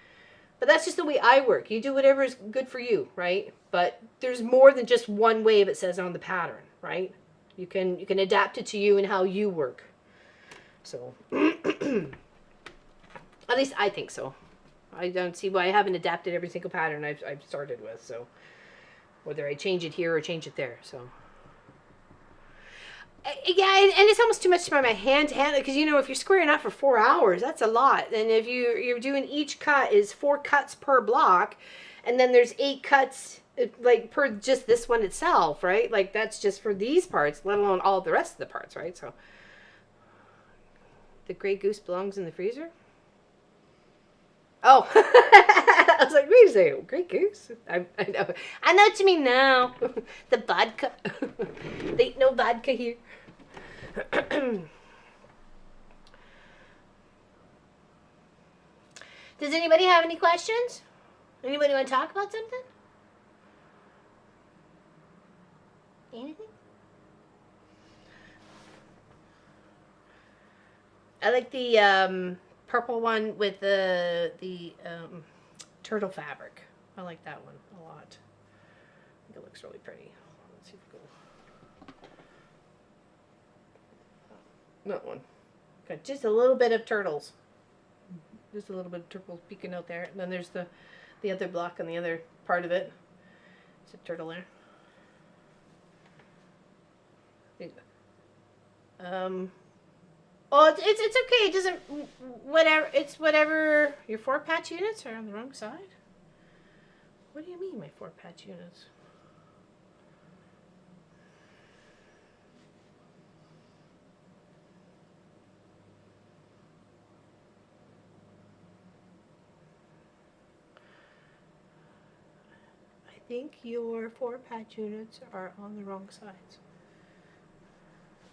Speaker 1: But that's just the way I work. You do whatever is good for you, right? But there's more than just one way it says on the pattern, right? You can adapt it to you and how you work. So, at least I think so. I don't see why I haven't adapted every single pattern I've started with. So, whether I change it here or change it there. So, yeah, and it's almost too much for my hand to handle, because, you know, if you're squaring up for 4 hours, that's a lot. And if you're doing, each cut is 4 cuts per block, and then there's 8 cuts, like, per just this one itself, right? Like, that's just for these parts, let alone all the rest of the parts, right? So, the gray goose belongs in the freezer? Oh, I was like, wait a second, gray goose? I know what you mean now. The vodka. There ain't no vodka here. Does anybody have any questions? Anybody want to talk about something? Anything? I like the purple one with the turtle fabric. I like that one a lot. I think it looks really pretty. Let's see if we go. That one. Got just a little bit of turtles. Just a little bit of turtles peeking out there. And then there's the other block on the other part of it. It's a turtle there. Oh, it's okay. It doesn't, whatever. It's whatever. Your 4 patch units are on the wrong side. What do you mean, my 4-patch units? I think your 4-patch units are on the wrong sides.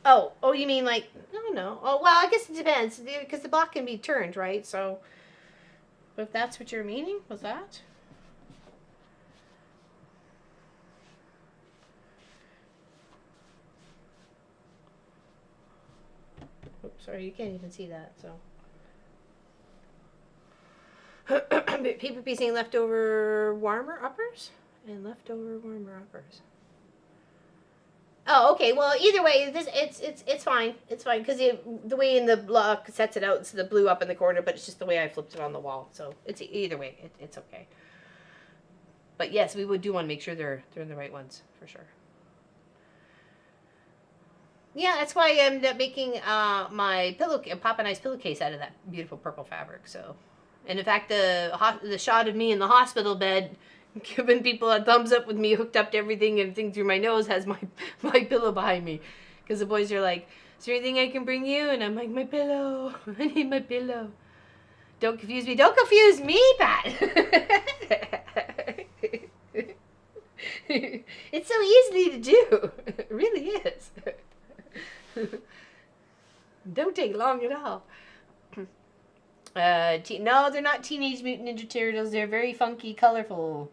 Speaker 1: Oh, you mean like, no. Oh, well, I guess it depends, because the block can be turned, right? So, if that's what you're meaning, was that? Oops, sorry, you can't even see that, so. Paper piecing leftover warmer uppers and leftover warmer uppers. Oh, okay. Well, either way, it's fine. It's fine because the way in the block sets it out, it's the blue up in the corner, but it's just the way I flipped it on the wall. So it's either way, it's okay. But yes, we do want to make sure they're in the right ones for sure. Yeah, that's why I ended up making my Papa Nice pillowcase out of that beautiful purple fabric. So, and in fact, the shot of me in the hospital bed, giving people a thumbs up with me hooked up to everything and thing through my nose, has my pillow behind me, because the boys are like, "Is there anything I can bring you?" And I'm like, "My pillow. I need my pillow." Don't confuse me. Don't confuse me, Pat. It's so easy to do. It really is. Don't take long at all. No, they're not Teenage Mutant Ninja Turtles. They're very funky, colorful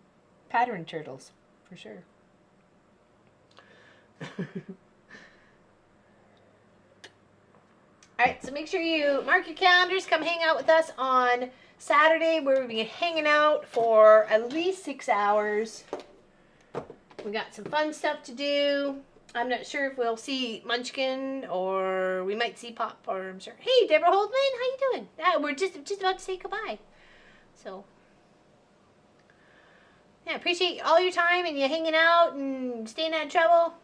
Speaker 1: pattern turtles, for sure. Alright, so make sure you mark your calendars. Come hang out with us on Saturday. We're be hanging out for at least 6 hours. We got some fun stuff to do. I'm not sure if we'll see Munchkin or we might see Pop, or I'm sure. Hey, Deborah Holdman, how you doing? We're just about to say goodbye. So, yeah, appreciate all your time and you hanging out and staying out of trouble.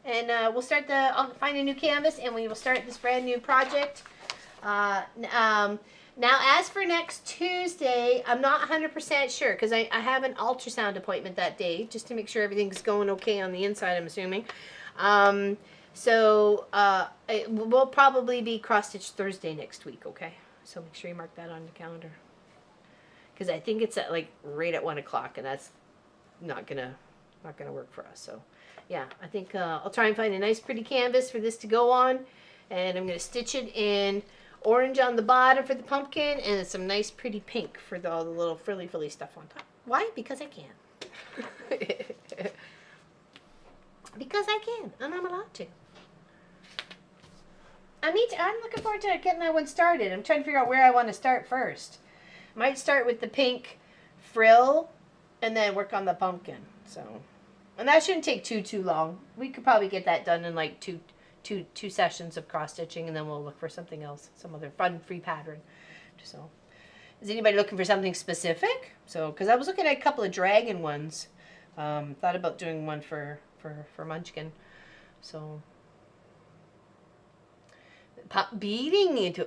Speaker 1: And we'll start I'll find a new canvas and we will start this brand new project. Now, as for next Tuesday, I'm not 100% sure because I have an ultrasound appointment that day just to make sure everything's going okay on the inside, I'm assuming. We'll probably be cross-stitch Thursday next week, okay? So make sure you mark that on your calendar. Because I think it's at right at 1 o'clock, and that's not gonna work for us. So yeah, I think I'll try and find a nice pretty canvas for this to go on, and I'm gonna stitch it in orange on the bottom for the pumpkin, and some nice pretty pink for all the little frilly stuff on top. Why? Because I can. Because I can, and I'm allowed to. I'm looking forward to getting that one started. I'm trying to figure out where I want to start first. Might start with the pink frill, and then work on the pumpkin. So, and that shouldn't take too long. We could probably get that done in like two sessions of cross stitching, and then we'll look for something else, some other fun free pattern. So, is anybody looking for something specific? So, because I was looking at a couple of dragon ones, thought about doing one for Munchkin. So, beading into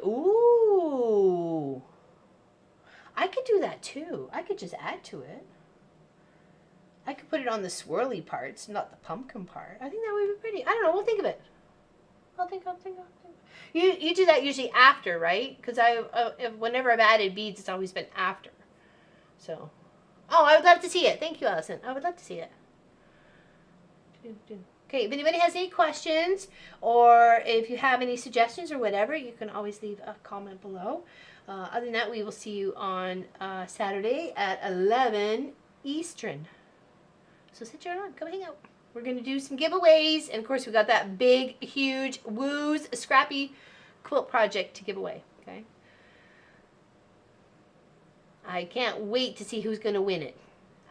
Speaker 1: I could do that too. I could just add to it. I could put it on the swirly parts, not the pumpkin part. I think that would be pretty. I don't know. We'll think of it. I'll think. You do that usually after, right? Because whenever I've added beads, it's always been after. So, I would love to see it. Thank you, Allison. I would love to see it. Okay, if anybody has any questions or if you have any suggestions or whatever, you can always leave a comment below. Other than that, we will see you on Saturday at 11 Eastern. So sit around, come hang out. We're going to do some giveaways. And of course, we got that big, huge, Woo's Scrappy quilt project to give away. Okay. I can't wait to see who's going to win it.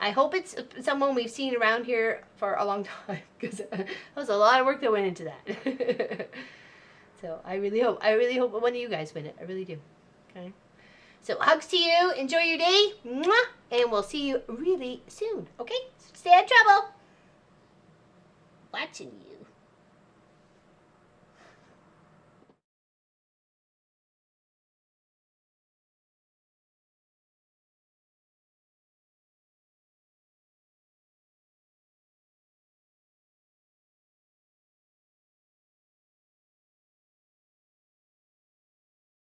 Speaker 1: I hope it's someone we've seen around here for a long time, because that was a lot of work that went into that. So I really hope one of you guys win it. I really do. Okay. So hugs to you. Enjoy your day. Mwah! And we'll see you really soon. Okay? Stay out of trouble. Watching you.